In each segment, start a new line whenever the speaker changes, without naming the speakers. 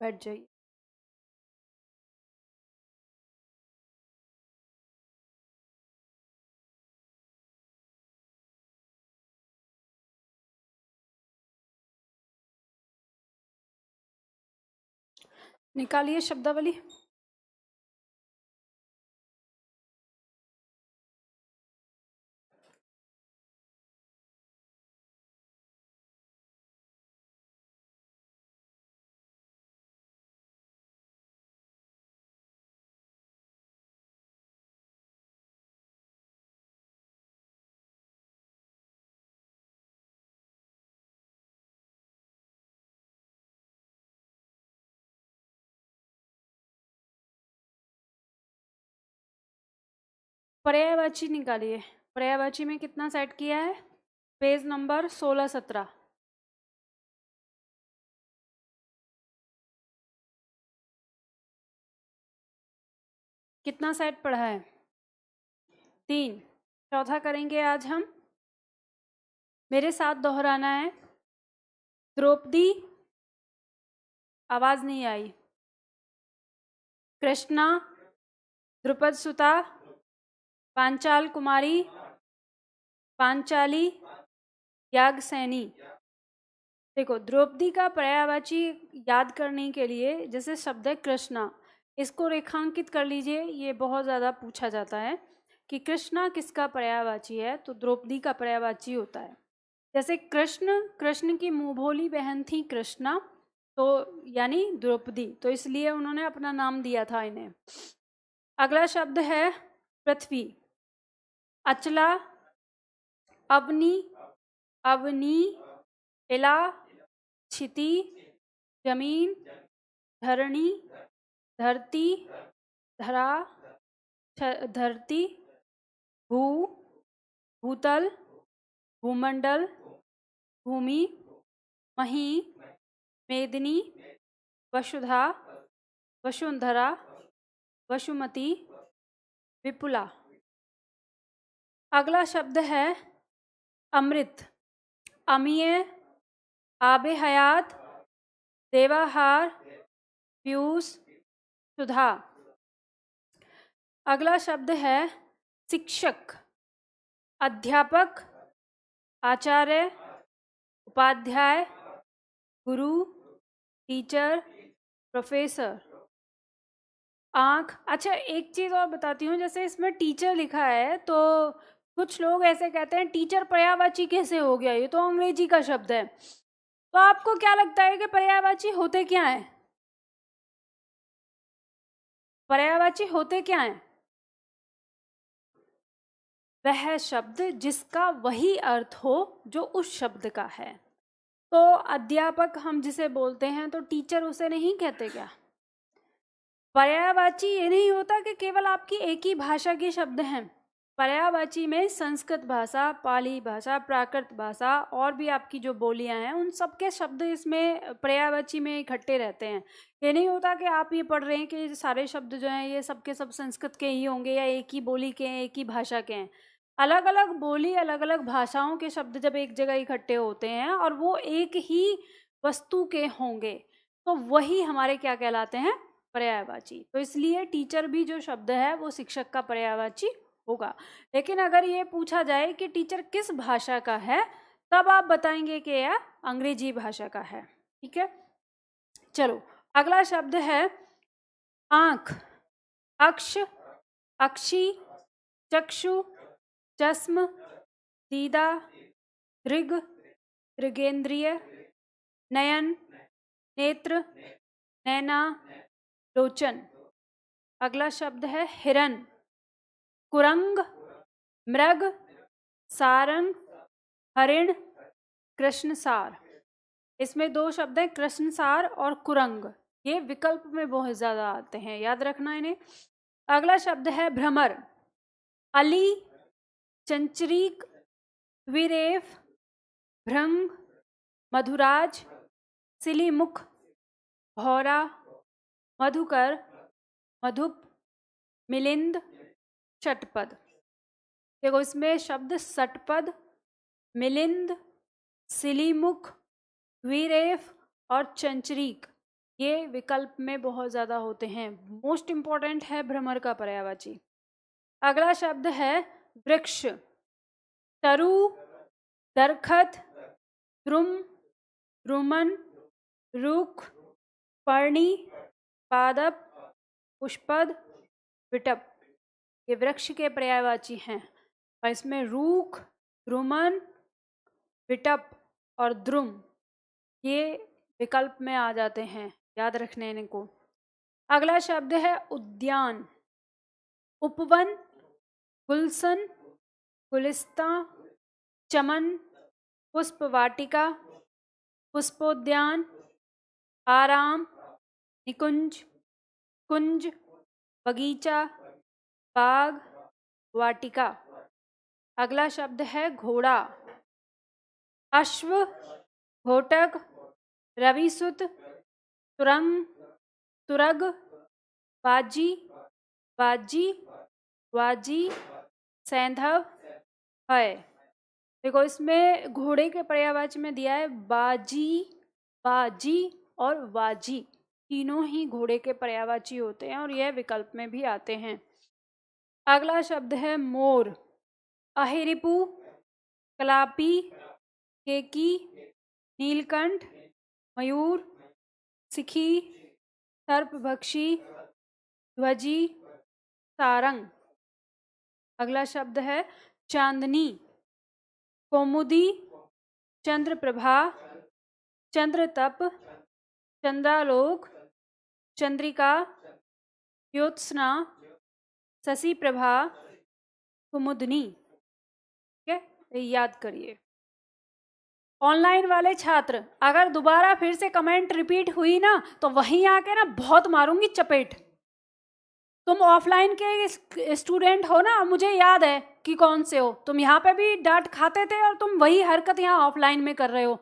बैठ जाइए। निकालिए शब्दावली। पर्यायवाची निकालिए। पर्यायवाची में कितना सेट किया है? Page number 16-17। कितना सेट पढ़ा है? 3। चौथा करेंगे आज हम। मेरे साथ दोहराना है। द्रौपदी, आवाज नहीं आई। कृष्णा, द्रुपद सुता, पांचाल कुमारी, पांचाली, याज्ञसेनी। देखो, द्रौपदी का पर्यायवाची याद करने के लिए जैसे शब्द है कृष्णा, इसको रेखांकित कर लीजिए। ये बहुत ज़्यादा पूछा जाता है कि कृष्णा किसका पर्यायवाची है, तो द्रौपदी का पर्यायवाची होता है। जैसे कृष्ण की मुँह भोली बहन थी कृष्णा, तो यानी द्रौपदी, तो इसलिए उन्होंने अपना नाम दिया था इन्हें। अगला शब्द है पृथ्वी। अचला, अवनी, अवनी, इला, क्षिति, जमीन, धरणी, धरती, धरा, धरती, भू, भूतल, भूमंडल, भूमि, मही, मेदिनी, वसुधा, वसुंधरा, वसुमती, विपुला। अगला शब्द है अमृत। अमीय, आबे हयात, देवाहार, पीयूष, सुधा। अगला शब्द है शिक्षक। अध्यापक, आचार्य, उपाध्याय, गुरु, टीचर, प्रोफेसर। आँख। अच्छा, एक चीज़ और बताती हूँ, जैसे इसमें टीचर लिखा है तो कुछ लोग ऐसे कहते हैं टीचर पर्यायवाची कैसे हो गया, ये तो अंग्रेजी का शब्द है। तो आपको क्या लगता है कि पर्यायवाची होते क्या हैं? पर्यायवाची होते क्या हैं? वह शब्द जिसका वही अर्थ हो जो उस शब्द का है। तो अध्यापक हम जिसे बोलते हैं, तो टीचर उसे नहीं कहते क्या? पर्यायवाची ये नहीं होता कि केवल आपकी एक ही भाषा के शब्द हैं। पर्यायवाची में संस्कृत भाषा, पाली भाषा, प्राकृत भाषा और भी आपकी जो बोलियां हैं उन सब के शब्द इसमें पर्यायवाची में इकट्ठे रहते हैं। ये नहीं होता कि आप ये पढ़ रहे हैं कि सारे शब्द जो हैं ये सब के सब संस्कृत के ही होंगे या एक ही बोली के हैं, एक ही भाषा के हैं। अलग अलग बोली, अलग अलग भाषाओं के शब्द जब एक जगह इकट्ठे होते हैं और वो एक ही वस्तु के होंगे तो वही हमारे क्या कहलाते हैं? पर्यायवाची। तो इसलिए टीचर भी जो शब्द है वो शिक्षक का पर्यायवाची होगा। लेकिन अगर ये पूछा जाए कि टीचर किस भाषा का है, तब आप बताएंगे कि यह अंग्रेजी भाषा का है। ठीक है, चलो अगला शब्द है आंख। अक्ष, अक्षी, चक्षु, चश्म, दीदा, दृग, दृगेंद्रिय, नयन, नेत्र, नैना, लोचन। अगला शब्द है हिरन। कुरंग, मृग, सारंग, हरिण, कृष्णसार। इसमें दो शब्द हैं, कृष्णसार और कुरंग। ये विकल्प में बहुत ज्यादा आते हैं, याद रखना इन्हें। अगला शब्द है भ्रमर। अली, चंचरीक, विरेफ, भृंग, मधुराज, सिलीमुख, भौरा, मधुकर, मधुप, मिलिंद, षटपद। देखो, इसमें शब्द षटपद, मिलिंद, सिलीमुख, विरेफ और चंचरीक, ये विकल्प में बहुत ज़्यादा होते हैं। मोस्ट इम्पॉर्टेंट है भ्रमर का पर्यायवाची। अगला शब्द है वृक्ष। तरु, दरखत, द्रुम, रुमन, रुख, पर्णी, पादप, पुष्पद, विटप, ये वृक्ष के पर्यायवाची हैं। और इसमें रूख, द्रुमन, विटप और द्रुम ये विकल्प में आ जाते हैं, याद रखने इनको। अगला शब्द है उद्यान। उपवन, गुलशन, गुलिस्ता, चमन, पुष्पवाटिका, पुष्पोद्यान, आराम, निकुंज, कुंज, बगीचा, बाग, वाटिका। अगला शब्द है घोड़ा। अश्व, घोटक, रविसुत, तुरंग, तुरग, बाजी, बाजी, वाजी, सैंधव, है। देखो इसमें घोड़े के पर्यायवाची में दिया है बाजी, बाजी और वाजी, तीनों ही घोड़े के पर्यायवाची होते हैं और यह विकल्प में भी आते हैं। अगला शब्द है मोर। अहिरिपु, कलापी, केकी, नीलकंठ, मयूर, सिखी, सर्पभक्षी, ध्वजी, सारंग। अगला शब्द है चांदनी। कौमुदी, चंद्रप्रभा, चंद्रतप, चंद्रालोक, चंद्रिका, ज्योत्सना, शशि प्रभा, कुमुदनी। ठीक है, याद करिए। ऑनलाइन वाले छात्र अगर दोबारा फिर से कमेंट रिपीट हुई ना तो वहीं आके ना बहुत मारूंगी चपेट। तुम ऑफलाइन के स्टूडेंट हो ना, मुझे याद है कि कौन से हो। तुम यहाँ पे भी डांट खाते थे और तुम वही हरकत यहाँ ऑफलाइन में कर रहे हो।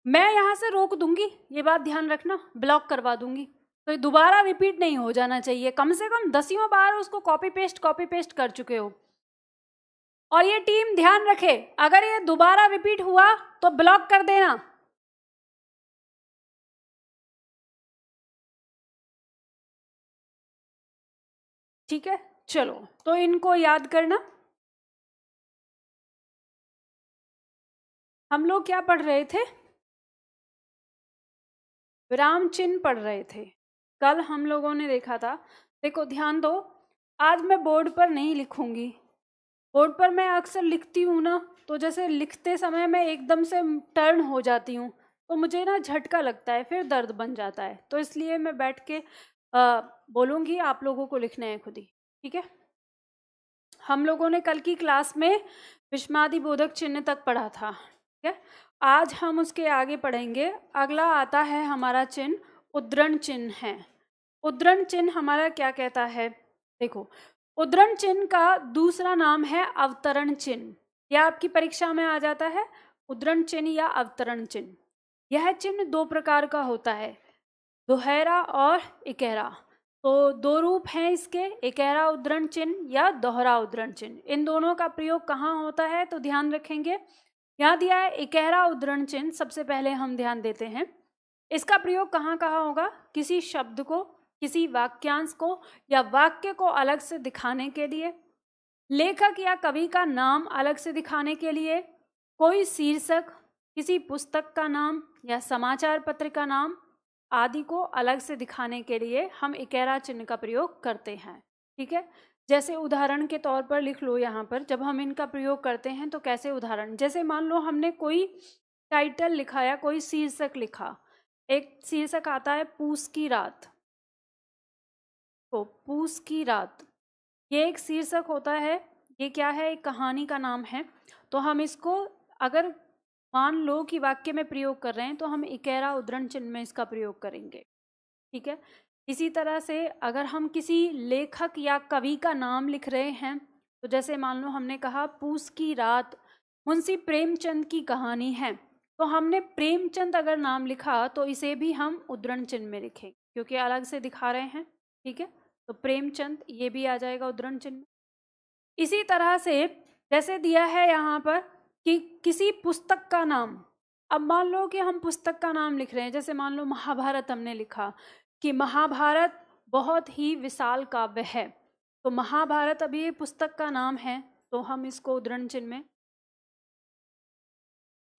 मैं यहाँ से रोक दूंगी, ये बात ध्यान रखना, ब्लॉक करवा दूंगी। तो दोबारा रिपीट नहीं हो जाना चाहिए। कम से कम 10वीं बार उसको कॉपी पेस्ट कर चुके हो। और ये टीम ध्यान रखे, अगर ये दोबारा रिपीट हुआ तो ब्लॉक कर देना। ठीक है, चलो तो इनको याद करना। हम लोग क्या पढ़ रहे थे? विराम चिन्ह पढ़ रहे थे। कल हम लोगों ने देखा था, देखो ध्यान दो, आज मैं बोर्ड पर नहीं लिखूंगी। बोर्ड पर मैं अक्सर लिखती हूँ ना, तो जैसे लिखते समय मैं एकदम से टर्न हो जाती हूँ, तो मुझे ना झटका लगता है, फिर दर्द बन जाता है। तो इसलिए मैं बैठ के बोलूँगी, आप लोगों को लिखना है खुद ही। ठीक है, हम लोगों ने कल की क्लास में विस्मयादि बोधक चिन्ह तक पढ़ा था। ठीक है, आज हम उसके आगे पढ़ेंगे। अगला आता है हमारा चिन्ह उद्धरण चिन्ह है। उद्धरण चिन्ह हमारा क्या कहता है? देखो, उद्धरण चिन्ह का दूसरा नाम है अवतरण चिन्ह। यह आपकी परीक्षा में आ जाता है, उद्धरण चिन्ह या अवतरण चिन्ह। यह चिन्ह दो प्रकार का होता है, दोहरा और इकहरा। तो दो रूप हैं इसके, इकहरा उद्धरण चिन्ह या दोहरा उद्धरण चिन्ह। इन दोनों का प्रयोग कहाँ होता है तो ध्यान रखेंगे। यहाँ दिया है इकहरा उद्धरण चिन्ह, सबसे पहले हम ध्यान देते हैं। इसका प्रयोग कहाँ कहाँ होगा? किसी शब्द को, किसी वाक्यांश को या वाक्य को अलग से दिखाने के लिए, लेखक या कवि का नाम अलग से दिखाने के लिए, कोई शीर्षक, किसी पुस्तक का नाम या समाचार पत्र का नाम आदि को अलग से दिखाने के लिए हम इकहरा चिन्ह का प्रयोग करते हैं। ठीक है, जैसे उदाहरण के तौर पर लिख लो यहाँ पर, जब हम इनका प्रयोग करते हैं तो कैसे उदाहरण, जैसे मान लो हमने कोई टाइटल लिखा या कोई शीर्षक लिखा। एक शीर्षक आता है पूस की रात। तो पूस की रात, ये एक शीर्षक होता है। ये क्या है? एक कहानी का नाम है। तो हम इसको अगर मान लो कि वाक्य में प्रयोग कर रहे हैं तो हम इकहरा उद्धरण चिन्ह में इसका प्रयोग करेंगे। ठीक है, इसी तरह से अगर हम किसी लेखक या कवि का नाम लिख रहे हैं, तो जैसे मान लो हमने कहा पूस की रात मुंशी प्रेमचंद की कहानी है, तो हमने प्रेमचंद अगर नाम लिखा तो इसे भी हम उद्धरण चिन्ह में लिखें, क्योंकि अलग से दिखा रहे हैं। ठीक है, तो प्रेमचंद ये भी आ जाएगा उद्धरण चिन्ह। इसी तरह से जैसे दिया है यहाँ पर कि किसी पुस्तक का नाम, अब मान लो कि हम पुस्तक का नाम लिख रहे हैं, जैसे मान लो महाभारत हमने लिखा कि महाभारत बहुत ही विशाल काव्य है, तो महाभारत अभी ये पुस्तक का नाम है, तो हम इसको उद्धरण चिन्ह में,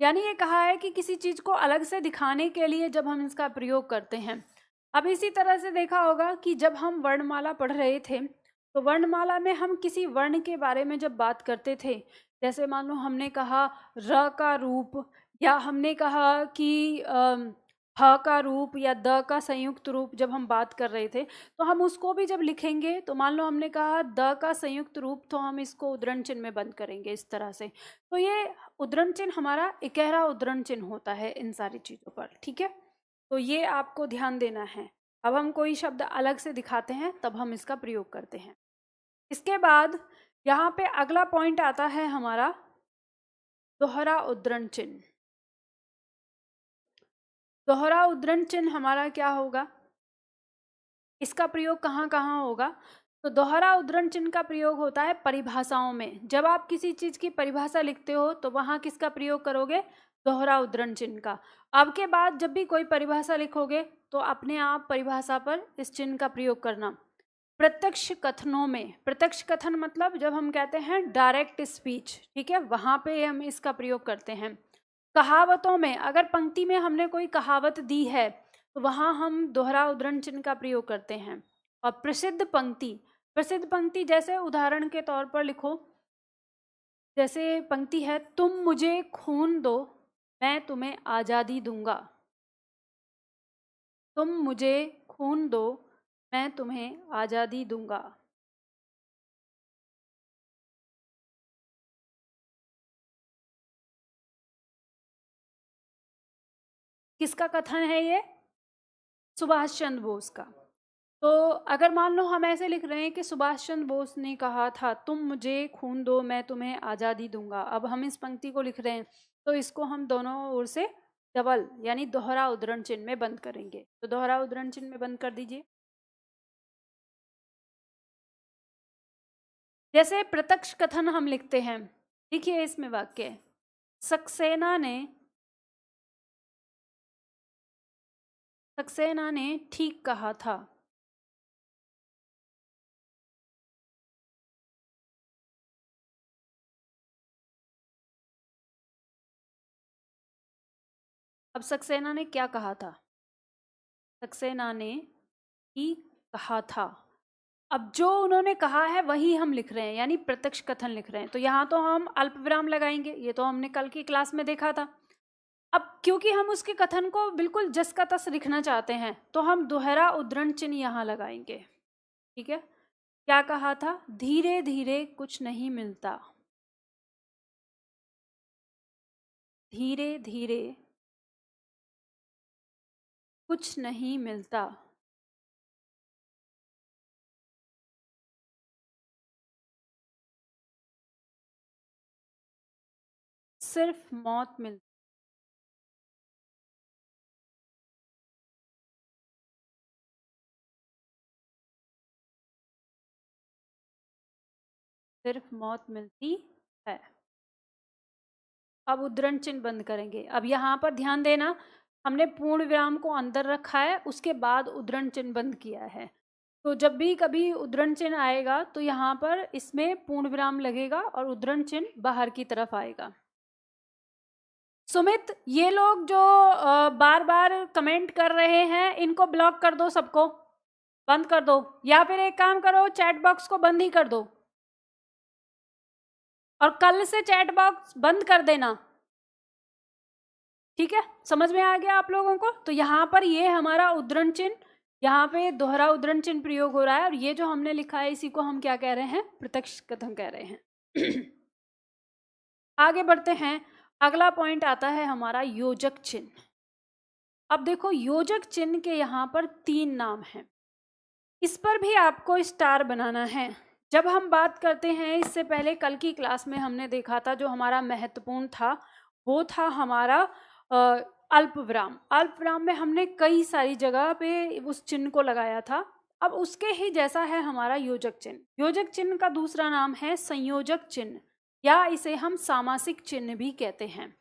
यानी ये कहा है कि किसी चीज को अलग से दिखाने के लिए जब हम इसका प्रयोग करते हैं। अब इसी तरह से देखा होगा कि जब हम वर्णमाला पढ़ रहे थे, तो वर्णमाला में हम किसी वर्ण के बारे में जब बात करते थे, जैसे मान लो हमने कहा र का रूप, या हमने कहा कि ह का रूप या द का संयुक्त रूप, जब हम बात कर रहे थे, तो हम उसको भी जब लिखेंगे, तो मान लो हमने कहा द का संयुक्त रूप, तो हम इसको उद्धरण चिन्ह में बंद करेंगे इस तरह से। तो ये उद्धरण चिन्ह हमारा इकहरा उद्धरण चिन्ह होता है इन सारी चीज़ों पर, ठीक है। तो ये आपको ध्यान देना है। अब हम कोई शब्द अलग से दिखाते हैं तब हम इसका प्रयोग करते हैं। इसके बाद यहाँ पे अगला पॉइंट आता है हमारा दोहरा उद्धरण चिन्ह। दोहरा उद्धरण चिन्ह हमारा क्या होगा, इसका प्रयोग कहाँ कहाँ होगा? तो दोहरा उद्धरण चिन्ह का प्रयोग होता है परिभाषाओं में। जब आप किसी चीज की परिभाषा लिखते हो तो वहां किसका प्रयोग करोगे? दोहरा उद्धरण चिन्ह का। अब के बाद जब भी कोई परिभाषा लिखोगे तो अपने आप परिभाषा पर इस चिन्ह का प्रयोग करना। प्रत्यक्ष कथनों में, प्रत्यक्ष कथन मतलब जब हम कहते हैं डायरेक्ट स्पीच, ठीक है, वहां पे हम इसका प्रयोग करते हैं। कहावतों में, अगर पंक्ति में हमने कोई कहावत दी है तो वहां हम दोहरा उद्धरण चिन्ह का प्रयोग करते हैं। और प्रसिद्ध पंक्ति, प्रसिद्ध पंक्ति जैसे उदाहरण के तौर पर लिखो, जैसे पंक्ति है, तुम मुझे खून दो मैं तुम्हें आज़ादी दूंगा। तुम मुझे खून दो मैं तुम्हें आज़ादी दूंगा। किसका कथन है ये? सुभाष चंद्र बोस का। तो अगर मान लो हम ऐसे लिख रहे हैं कि सुभाष चंद्र बोस ने कहा था तुम मुझे खून दो मैं तुम्हें आज़ादी दूंगा, अब हम इस पंक्ति को लिख रहे हैं तो इसको हम दोनों ओर से डबल यानी दोहरा उद्धरण चिन्ह में बंद करेंगे। तो दोहरा उद्धरण चिन्ह में बंद कर दीजिए। जैसे प्रत्यक्ष कथन हम लिखते हैं, देखिए इसमें वाक्य, सक्सेना ने ठीक कहा था। अब सक्सेना ने क्या कहा था? सक्सेना ने ही कहा था। अब जो उन्होंने कहा है वही हम लिख रहे हैं, यानी प्रत्यक्ष कथन लिख रहे हैं। तो यहाँ तो हम अल्प विराम लगाएंगे, ये तो हमने कल की क्लास में देखा था। अब क्योंकि हम उसके कथन को बिल्कुल जस का तस लिखना चाहते हैं तो हम दोहरा उद्धरण चिन्ह यहाँ लगाएंगे, ठीक है। क्या कहा था? धीरे धीरे कुछ नहीं मिलता, धीरे धीरे कुछ नहीं मिलता, सिर्फ मौत मिलती, सिर्फ मौत मिलती है। अब उद्धरण चिन्ह बंद करेंगे। अब यहाँ पर ध्यान देना, हमने पूर्ण विराम को अंदर रखा है, उसके बाद उद्धरण चिन्ह बंद किया है। तो जब भी कभी उद्धरण चिन्ह आएगा तो यहाँ पर इसमें पूर्ण विराम लगेगा और उद्धरण चिन्ह बाहर की तरफ आएगा। सुमित, ये लोग जो बार बार कमेंट कर रहे हैं इनको ब्लॉक कर दो, सबको बंद कर दो, या फिर एक काम करो चैट बॉक्स को बंद ही कर दो और कल से चैट बॉक्स बंद कर देना, ठीक है। समझ में आ गया आप लोगों को? तो यहाँ पर ये हमारा उद्धरण चिन्ह, यहाँ पे दोहरा उद्धरण चिन्ह प्रयोग हो रहा है और ये जो हमने लिखा है इसी को हम क्या कह रहे हैं? प्रत्यक्ष कथन कह रहे हैं। आगे बढ़ते हैं। अगला पॉइंट आता है हमारा योजक चिन्ह। अब देखो योजक चिन्ह के यहाँ पर 3 नाम हैं, इस पर भी आपको स्टार बनाना है। जब हम बात करते हैं, इससे पहले कल की क्लास में हमने देखा था जो हमारा महत्वपूर्ण था वो था हमारा अल्प विराम। अल्प विराम में हमने कई सारी जगह पे उस चिन्ह को लगाया था। अब उसके ही जैसा है हमारा योजक चिन्ह। योजक चिन्ह का दूसरा नाम है संयोजक चिन्ह, या इसे हम सामासिक चिन्ह भी कहते हैं।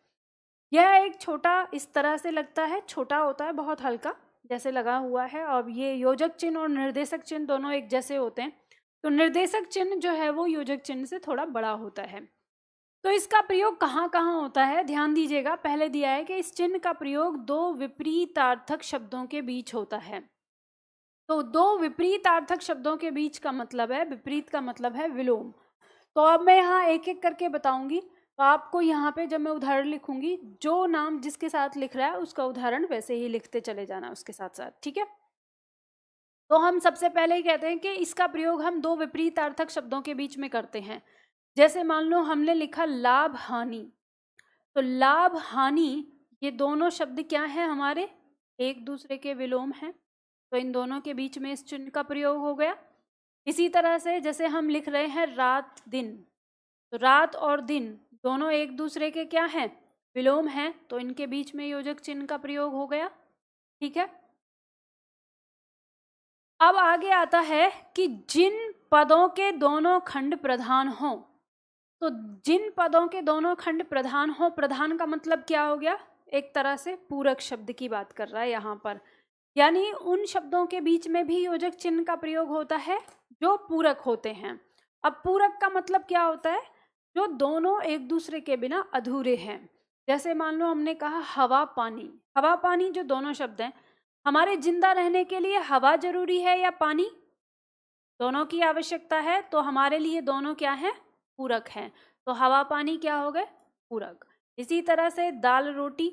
यह एक छोटा इस तरह से लगता है, छोटा होता है, बहुत हल्का जैसे लगा हुआ है। और ये योजक चिन्ह और निर्देशक चिन्ह दोनों एक जैसे होते हैं। तो निर्देशक चिन्ह जो है वो योजक चिन्ह से थोड़ा बड़ा होता है। तो इसका प्रयोग कहाँ कहाँ होता है, ध्यान दीजिएगा। पहले दिया है कि इस चिन्ह का प्रयोग दो विपरीतार्थक शब्दों के बीच होता है। तो दो विपरीतार्थक शब्दों के बीच का मतलब है, विपरीत का मतलब है विलोम। तो अब मैं यहाँ एक एक करके बताऊंगी। तो आपको यहाँ पे जब मैं उदाहरण लिखूंगी, जो नाम जिसके साथ लिख रहा है उसका उदाहरण वैसे ही लिखते चले जाना उसके साथ साथ, ठीक है। तो हम सबसे पहले ही कहते हैं कि इसका प्रयोग हम दो विपरीतार्थक शब्दों के बीच में करते हैं। जैसे मान लो हमने लिखा लाभ हानि, तो लाभ हानि ये दोनों शब्द क्या हैं हमारे, एक दूसरे के विलोम हैं। तो इन दोनों के बीच में इस चिन्ह का प्रयोग हो गया। इसी तरह से जैसे हम लिख रहे हैं रात दिन, तो रात और दिन दोनों एक दूसरे के क्या हैं, विलोम हैं। तो इनके बीच में योजक चिन्ह का प्रयोग हो गया, ठीक है। अब आगे आता है कि जिन पदों के दोनों खंड प्रधान हों। तो जिन पदों के दोनों खंड प्रधान हो, प्रधान का मतलब क्या हो गया, एक तरह से पूरक शब्द की बात कर रहा है यहाँ पर। यानी उन शब्दों के बीच में भी योजक चिन्ह का प्रयोग होता है जो पूरक होते हैं। अब पूरक का मतलब क्या होता है, जो दोनों एक दूसरे के बिना अधूरे हैं। जैसे मान लो हमने कहा हवा पानी, हवा पानी जो दोनों शब्द हैं, हमारे जिंदा रहने के लिए हवा जरूरी है या पानी, दोनों की आवश्यकता है। तो हमारे लिए दोनों क्या है, पूरक हैं। तो हवा पानी क्या हो गए, पूरक। इसी तरह से दाल रोटी,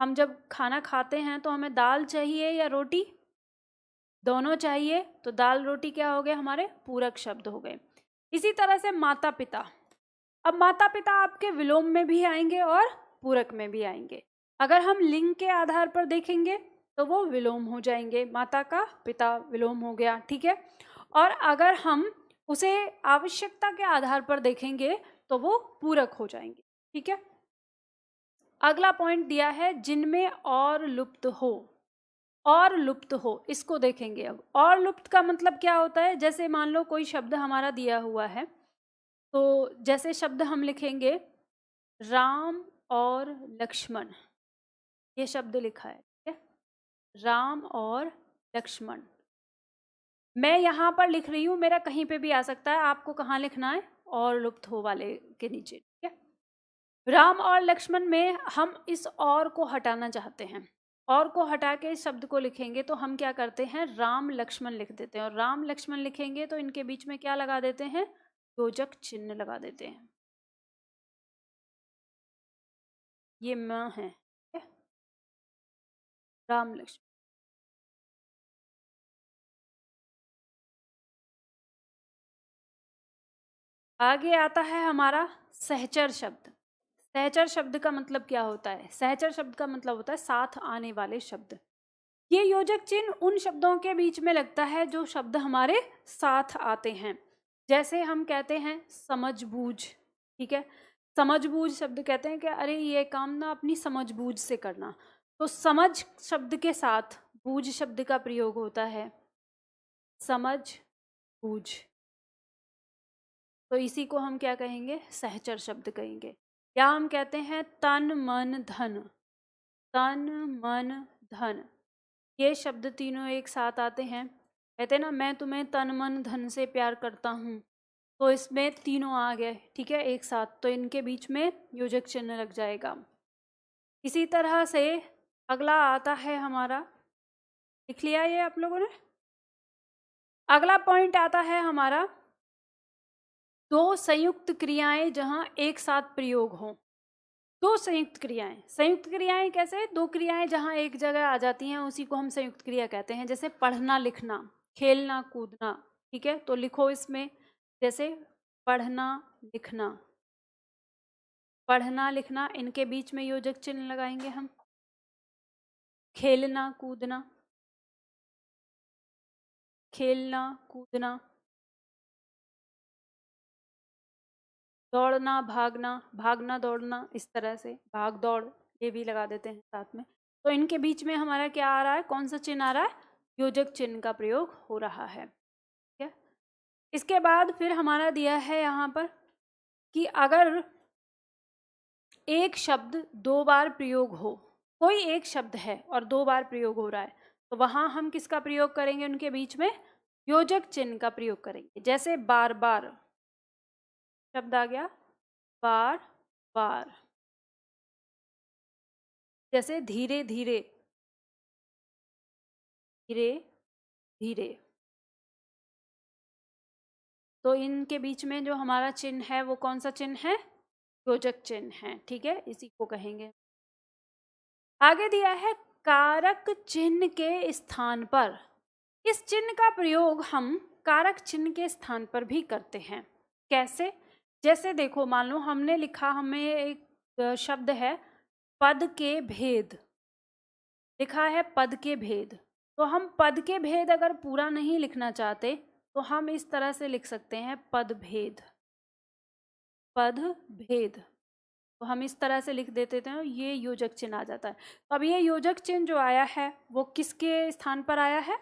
हम जब खाना खाते हैं तो हमें दाल चाहिए या रोटी, दोनों चाहिए। तो दाल रोटी क्या हो गए, हमारे पूरक शब्द हो गए। इसी तरह से माता पिता, अब माता पिता आपके विलोम में भी आएंगे और पूरक में भी आएंगे। अगर हम लिंग के आधार पर देखेंगे तो वो विलोम हो जाएंगे, माता का पिता विलोम हो गया, ठीक है। और अगर हम उसे आवश्यकता के आधार पर देखेंगे तो वो पूरक हो जाएंगे, ठीक है। अगला पॉइंट दिया है जिनमें और लुप्त हो, और लुप्त हो, इसको देखेंगे। अब और लुप्त का मतलब क्या होता है, जैसे मान लो कोई शब्द हमारा दिया हुआ है, तो जैसे शब्द हम लिखेंगे राम और लक्ष्मण, ये शब्द लिखा है, ठीक है, राम और लक्ष्मण। मैं यहाँ पर लिख रही हूँ, मेरा कहीं पे भी आ सकता है, आपको कहाँ लिखना है, और लुप्त हो वाले के नीचे, ठीक है। राम और लक्ष्मण में हम इस और को हटाना चाहते हैं, और को हटा के इस शब्द को लिखेंगे तो हम क्या करते हैं, राम लक्ष्मण लिख देते हैं। और राम लक्ष्मण लिखेंगे तो इनके बीच में क्या लगा देते हैं, योजक चिन्ह लगा देते हैं। ये म है, ठीक है? राम लक्ष्मण। आगे आता है हमारा सहचर शब्द। सहचर शब्द का मतलब क्या होता है, सहचर शब्द का मतलब होता है साथ आने वाले शब्द। ये योजक चिन्ह उन शब्दों के बीच में लगता है जो शब्द हमारे साथ आते हैं। जैसे हम कहते हैं समझ बूझ, ठीक है, समझ बूझ शब्द कहते हैं कि अरे ये काम ना अपनी समझ बूझ से करना। तो समझ शब्द के साथ बूझ शब्द का प्रयोग होता है, समझ बूझ। तो इसी को हम क्या कहेंगे, सहचर शब्द कहेंगे। या हम कहते हैं तन मन धन, तन मन धन, ये शब्द तीनों एक साथ आते हैं। कहते हैं ना मैं तुम्हें तन मन धन से प्यार करता हूँ, तो इसमें तीनों आ गए, ठीक है, एक साथ। तो इनके बीच में योजक चिन्ह लग जाएगा। इसी तरह से अगला आता है हमारा, लिख लिया ये आप लोगों ने। अगला पॉइंट आता है हमारा दो संयुक्त क्रियाएं जहां एक साथ प्रयोग हो। दो संयुक्त क्रियाएं, संयुक्त क्रियाएं कैसे, दो क्रियाएं जहां एक जगह आ जाती हैं उसी को हम संयुक्त क्रिया कहते हैं। जैसे पढ़ना लिखना, खेलना कूदना, ठीक है। तो लिखो इसमें, जैसे पढ़ना लिखना, पढ़ना लिखना, इनके बीच में योजक चिन्ह लगाएंगे हम। खेलना कूदना, खेलना कूदना, दौड़ना भागना, भागना दौड़ना, इस तरह से भाग दौड़, ये भी लगा देते हैं साथ में। तो इनके बीच में हमारा क्या आ रहा है, कौन सा चिन्ह आ रहा है, योजक चिन्ह का प्रयोग हो रहा है, ठीक है। इसके बाद फिर हमारा दिया है यहाँ पर कि अगर एक शब्द 2 बार प्रयोग हो, कोई एक शब्द है और 2 बार प्रयोग हो रहा है, तो वहां हम किसका प्रयोग करेंगे? उनके बीच में योजक चिन्ह का प्रयोग करेंगे। जैसे बार बार शब्द आ गया, बार बार। जैसे धीरे धीरे, धीरे धीरे। तो इनके बीच में जो हमारा चिन्ह है वो कौन सा चिन्ह है? योजक चिन्ह है। ठीक है, इसी को कहेंगे। आगे दिया है कारक चिन्ह के स्थान पर। इस चिन्ह का प्रयोग हम कारक चिन्ह के स्थान पर भी करते हैं। कैसे? जैसे देखो, मान लो हमने लिखा, हमें एक शब्द है पद के भेद, लिखा है पद के भेद। तो हम पद के भेद अगर पूरा नहीं लिखना चाहते तो हम इस तरह से लिख सकते हैं पद भेद, पद भेद। तो हम इस तरह से लिख देते थे, ये योजक चिन्ह आ जाता है। तो अब ये योजक चिन्ह जो आया है वो किसके स्थान पर आया है?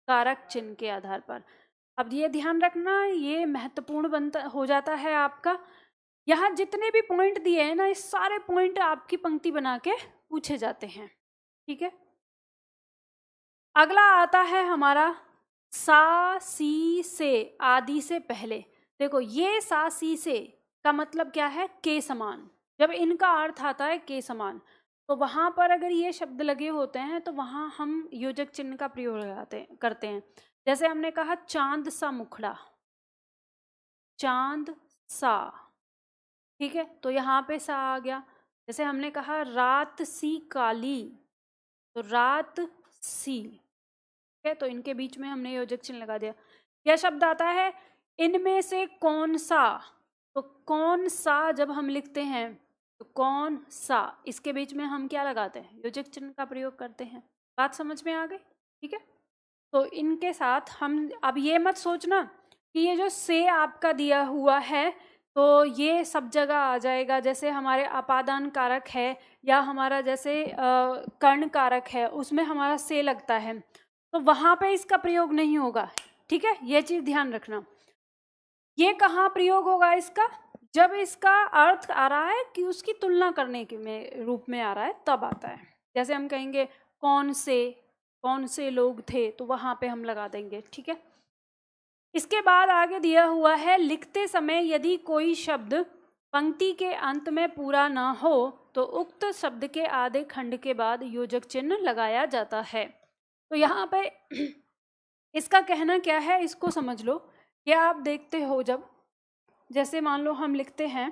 कारक चिन्ह के आधार पर। अब ये ध्यान रखना, ये महत्वपूर्ण बनता हो जाता है आपका। यहाँ जितने भी पॉइंट दिए हैं ना, इस सारे पॉइंट आपकी पंक्ति बना के पूछे जाते हैं। ठीक है, अगला आता है हमारा सा सी से, आदि से पहले। देखो, ये सा सी से का मतलब क्या है? के समान। जब इनका अर्थ आता है के समान, तो वहां पर अगर ये शब्द लगे होते हैं तो वहां हम योजक चिन्ह का प्रयोग करते हैं। जैसे हमने कहा चांद सा मुखड़ा, चांद सा। ठीक है, तो यहाँ पे सा आ गया। जैसे हमने कहा रात सी काली, तो रात सी। ठीक है, तो इनके बीच में हमने योजक चिन्ह लगा दिया। यह शब्द आता है इनमें से कौन सा, तो कौन सा जब हम लिखते हैं तो कौन सा, इसके बीच में हम क्या लगाते हैं? योजक चिन्ह का प्रयोग करते हैं। बात समझ में आ गई? ठीक है, तो इनके साथ हम, अब ये मत सोचना कि ये जो से आपका दिया हुआ है तो ये सब जगह आ जाएगा। जैसे हमारे अपादान कारक है या हमारा जैसे कर्ण कारक है, उसमें हमारा से लगता है, तो वहां पे इसका प्रयोग नहीं होगा। ठीक है, ये चीज ध्यान रखना। ये कहाँ प्रयोग होगा इसका? जब इसका अर्थ आ रहा है कि उसकी तुलना करने के में रूप में आ रहा है, तब आता है। जैसे हम कहेंगे कौन से लोग थे, तो वहां पे हम लगा देंगे। ठीक है, इसके बाद आगे दिया हुआ है लिखते समय यदि कोई शब्द पंक्ति के अंत में पूरा ना हो तो उक्त शब्द के आधे खंड के बाद योजक चिन्ह लगाया जाता है। तो यहाँ पे इसका कहना क्या है, इसको समझ लो। या आप देखते हो, जब जैसे मान लो हम लिखते हैं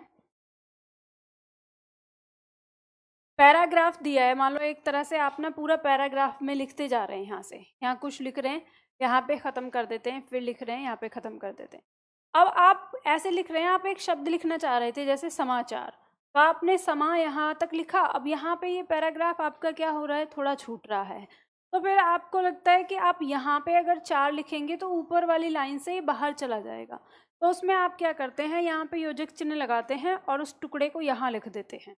पैराग्राफ दिया है, मान लो एक तरह से आप ना पूरा पैराग्राफ में लिखते जा रहे हैं, यहाँ से यहाँ कुछ लिख रहे हैं, यहाँ पे ख़त्म कर देते हैं, फिर लिख रहे हैं, यहाँ पे ख़त्म कर देते हैं। अब आप ऐसे लिख रहे हैं, आप एक शब्द लिखना चाह रहे थे जैसे समाचार, तो आपने समा यहाँ तक लिखा। अब यहाँ पे ये पैराग्राफ आपका क्या हो रहा है? थोड़ा छूट रहा है। तो फिर आपको लगता है कि आप यहाँ पे अगर 4 लिखेंगे तो ऊपर वाली लाइन से ये बाहर चला जाएगा। तो उसमें आप क्या करते हैं, यहाँ पे योजक चिन्ह लगाते हैं और उस टुकड़े को यहाँ लिख देते हैं।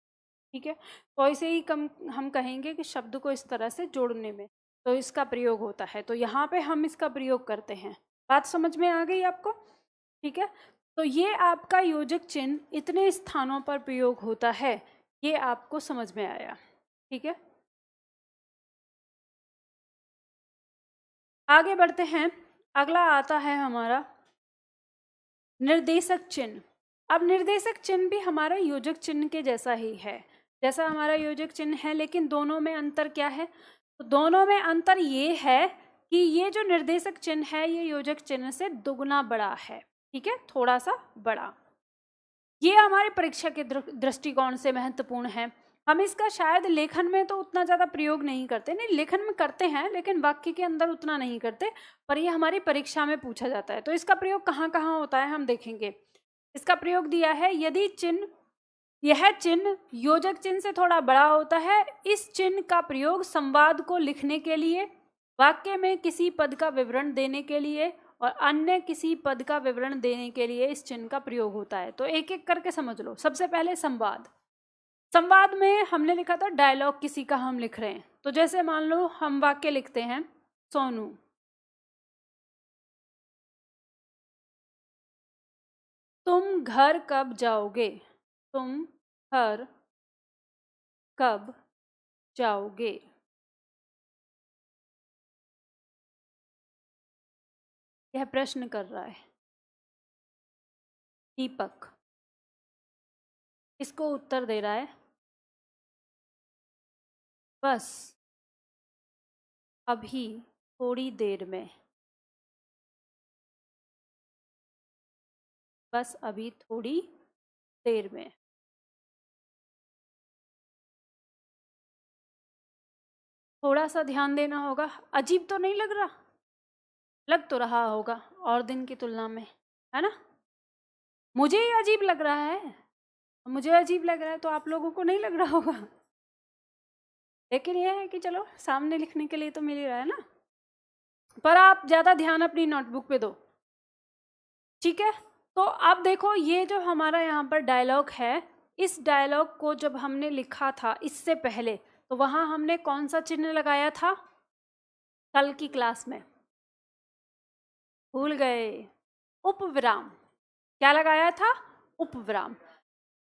ठीक है, तो ऐसे ही हम कहेंगे कि शब्द को इस तरह से जोड़ने में तो इसका प्रयोग होता है, तो यहाँ पे हम इसका प्रयोग करते हैं। बात समझ में आ गई आपको? ठीक है, तो ये आपका योजक चिन्ह इतने स्थानों पर प्रयोग होता है, ये आपको समझ में आया। ठीक है, आगे बढ़ते हैं। अगला आता है हमारा निर्देशक चिन्ह। अब निर्देशक चिन्ह भी हमारा योजक चिन्ह के जैसा ही है, जैसा हमारा योजक चिन्ह है, लेकिन दोनों में अंतर क्या है? तो दोनों में अंतर ये है कि ये जो निर्देशक चिन्ह है ये योजक चिन्ह से दुगना बड़ा है। ठीक है, थोड़ा सा बड़ा। ये हमारे परीक्षा के दृष्टिकोण से महत्वपूर्ण है। हम इसका शायद लेखन में तो उतना ज़्यादा प्रयोग नहीं करते, नहीं लेखन में करते हैं लेकिन वाक्य के अंदर उतना नहीं करते, पर ये हमारी परीक्षा में पूछा जाता है। तो इसका प्रयोग कहाँ कहाँ होता है हम देखेंगे। इसका प्रयोग दिया है यदि यह चिन्ह योजक चिन्ह से थोड़ा बड़ा होता है, इस चिन्ह का प्रयोग संवाद को लिखने के लिए, वाक्य में किसी पद का विवरण देने के लिए और अन्य किसी पद का विवरण देने के लिए इस चिन्ह का प्रयोग होता है। तो एक एक करके समझ लो। सबसे पहले संवाद। संवाद में हमने लिखा था डायलॉग किसी का हम लिख रहे हैं, तो जैसे मान लो हम वाक्य लिखते हैं सोनू, तुम घर कब जाओगे, तुम घर कब जाओगे? यह प्रश्न कर रहा है दीपक। इसको उत्तर दे रहा है बस अभी थोड़ी देर में। बस अभी थोड़ी देर में। थोड़ा सा ध्यान देना होगा। अजीब तो नहीं लग रहा? लग तो रहा होगा और दिन की तुलना में, है ना? मुझे ही अजीब लग रहा है। मुझे अजीब लग रहा है तो आप लोगों को नहीं लग रहा होगा। लेकिन यह है कि चलो सामने लिखने के लिए तो मिल ही रहा है ना। पर आप ज़्यादा ध्यान अपनी नोटबुक पे दो, ठीक है? तो अब देखो ये जो हमारा यहाँ पर डायलॉग है, इस डायलॉग को जब हमने लिखा था इससे पहले, तो वहाँ हमने कौन सा चिन्ह लगाया था कल की क्लास में? भूल गए? उपविराम। क्या लगाया था? उपविराम।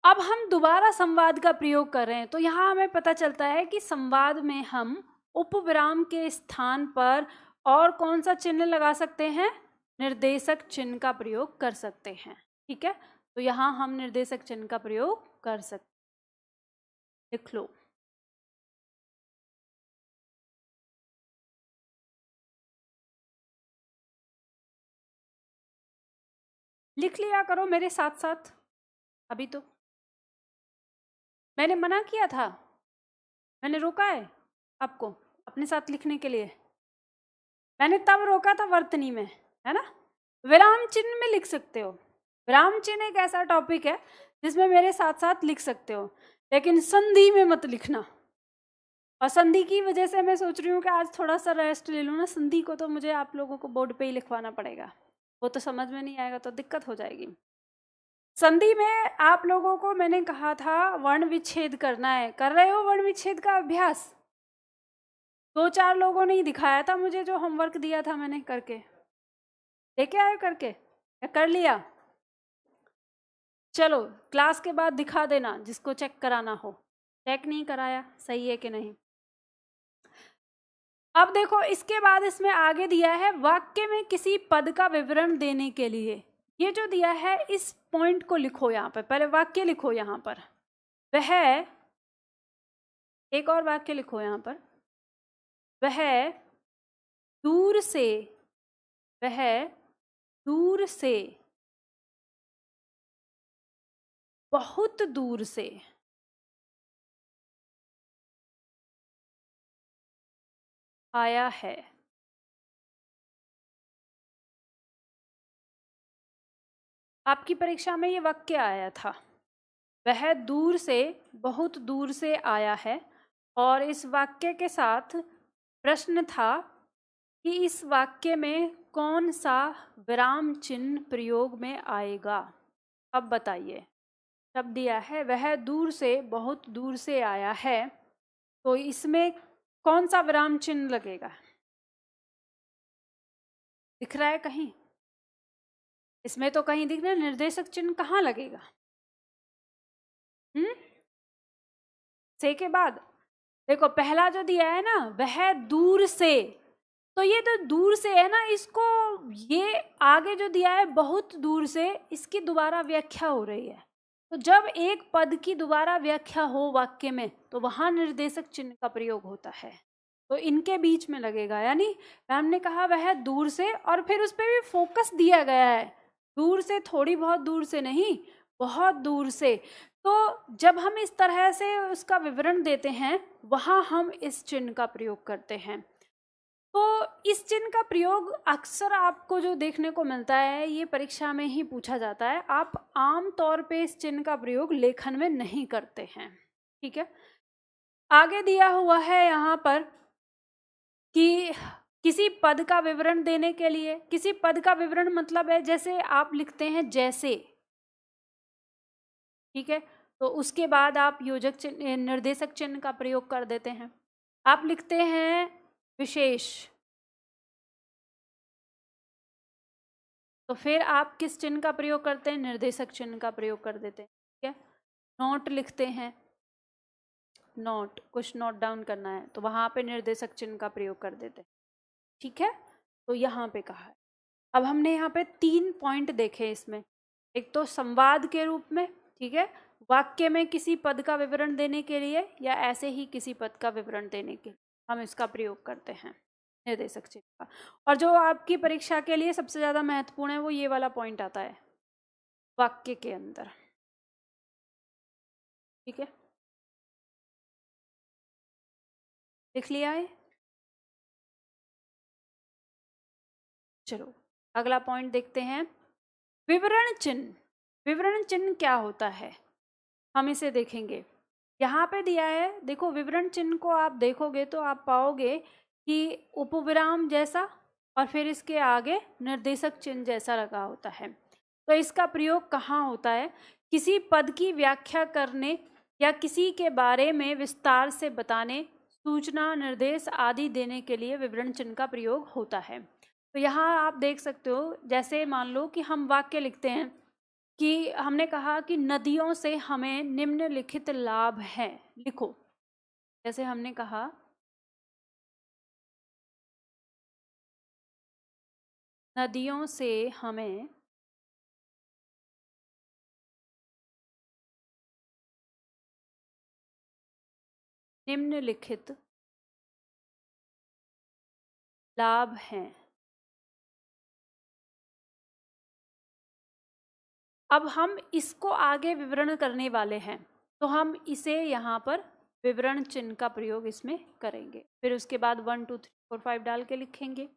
अब हम दोबारा संवाद का प्रयोग कर रहे हैं, तो यहाँ हमें पता चलता है कि संवाद में हम उपविराम के स्थान पर और कौन सा चिन्ह लगा सकते हैं? निर्देशक चिन्ह का प्रयोग कर सकते हैं, ठीक है? तो यहाँ हम निर्देशक चिन्ह का प्रयोग कर सकते हैं। लिख लो। लिख लिया करो मेरे साथ साथ। अभी तो मैंने मना किया था, मैंने रोका है आपको अपने साथ लिखने के लिए। मैंने तब रोका था वर्तनी में, है ना? विराम चिन्ह में लिख सकते हो। विराम चिन्ह एक ऐसा टॉपिक है जिसमें मेरे साथ साथ लिख सकते हो, लेकिन संधि में मत लिखना। और संधि की वजह से मैं सोच रही हूँ कि आज थोड़ा सा रेस्ट ले लूँ ना। संधि को तो मुझे आप लोगों को बोर्ड पे ही लिखवाना पड़ेगा, वो तो समझ में नहीं आएगा तो दिक्कत हो जाएगी। संधि में आप लोगों को मैंने कहा था वर्ण विच्छेद करना है। कर रहे हो वर्ण विच्छेद का अभ्यास? 2-4 लोगों ने ही दिखाया था मुझे जो होमवर्क दिया था मैंने करके। लेके आए करके या कर लिया? चलो क्लास के बाद दिखा देना जिसको चेक कराना हो। चेक नहीं कराया, सही है कि नहीं? अब देखो इसके बाद इसमें आगे दिया है वाक्य में किसी पद का विवरण देने के लिए। ये जो दिया है इस पॉइंट को लिखो यहाँ पर, पहले वाक्य लिखो यहाँ पर। वह, एक और वाक्य लिखो यहाँ पर। वह दूर से, वह दूर से, बहुत दूर से आया है। आपकी परीक्षा में ये वाक्य आया था, वह दूर से, बहुत दूर से आया है। और इस वाक्य के साथ प्रश्न था कि इस वाक्य में कौन सा विराम चिन्ह प्रयोग में आएगा। अब बताइए, शब्द दिया है वह दूर से, बहुत दूर से आया है, तो इसमें कौन सा विराम चिन्ह लगेगा? दिख रहा है कहीं? इसमें तो कहीं दिख रहा है। निर्देशक चिन्ह कहाँ लगेगा? से के बाद देखो पहला जो दिया है ना, वह दूर से, तो ये तो दूर से है ना, इसको ये आगे जो दिया है बहुत दूर से, इसकी दोबारा व्याख्या हो रही है। तो जब एक पद की दोबारा व्याख्या हो वाक्य में तो वहां निर्देशक चिन्ह का प्रयोग होता है। तो इनके बीच में लगेगा, यानी मैम ने कहा वह दूर से, और फिर उस पर भी फोकस दिया गया है, दूर से, थोड़ी बहुत दूर से नहीं, बहुत दूर से। तो जब हम इस तरह से उसका विवरण देते हैं वहां हम इस चिन्ह का प्रयोग करते हैं। तो इस चिन्ह का प्रयोग अक्सर आपको जो देखने को मिलता है, ये परीक्षा में ही पूछा जाता है। आप आम तौर पे इस चिन्ह का प्रयोग लेखन में नहीं करते हैं, ठीक है? आगे दिया हुआ है यहाँ पर कि किसी पद का विवरण देने के लिए, किसी पद का विवरण मतलब है जैसे आप लिखते हैं जैसे, ठीक है? तो उसके बाद आप योजक चिन्ह, निर्देशक चिन्ह का प्रयोग कर देते हैं। आप लिखते हैं विशेष, तो फिर आप किस चिन्ह का प्रयोग करते हैं? निर्देशक चिन्ह का प्रयोग कर देते हैं, ठीक है? नोट लिखते हैं, नोट, कुछ नोट डाउन करना है तो वहाँ पे निर्देशक चिन्ह का प्रयोग कर देते हैं। ठीक है, तो यहाँ पे कहा है। अब हमने यहाँ पे 3 पॉइंट देखे इसमें। एक तो संवाद के रूप में, ठीक है, वाक्य में किसी पद का विवरण देने के लिए या ऐसे ही किसी पद का विवरण देने के लिए हम इसका प्रयोग करते हैं निर्देशक चिन्ह का। और जो आपकी परीक्षा के लिए सबसे ज़्यादा महत्वपूर्ण है वो ये वाला पॉइंट आता है वाक्य के अंदर। ठीक है, लिख लिया है? चलो अगला पॉइंट देखते हैं, विवरण चिन्ह। विवरण चिन्ह क्या होता है हम इसे देखेंगे। यहाँ पे दिया है, देखो विवरण चिन्ह को आप देखोगे तो आप पाओगे कि उपविराम जैसा और फिर इसके आगे निर्देशक चिन्ह जैसा लगा होता है। तो इसका प्रयोग कहाँ होता है? किसी पद की व्याख्या करने या किसी के बारे में विस्तार से बताने, सूचना, निर्देश आदि देने के लिए विवरण चिन्ह का प्रयोग होता है। तो यहाँ आप देख सकते हो, जैसे मान लो कि हम वाक्य लिखते हैं कि हमने कहा कि नदियों से हमें निम्नलिखित लाभ हैं, लिखो। जैसे हमने कहा नदियों से हमें निम्नलिखित लाभ हैं। अब हम इसको आगे विवरण करने वाले हैं तो हम इसे यहाँ पर विवरण चिन्ह का प्रयोग इसमें करेंगे। फिर उसके बाद 1 2 3 4 5 डाल के लिखेंगे।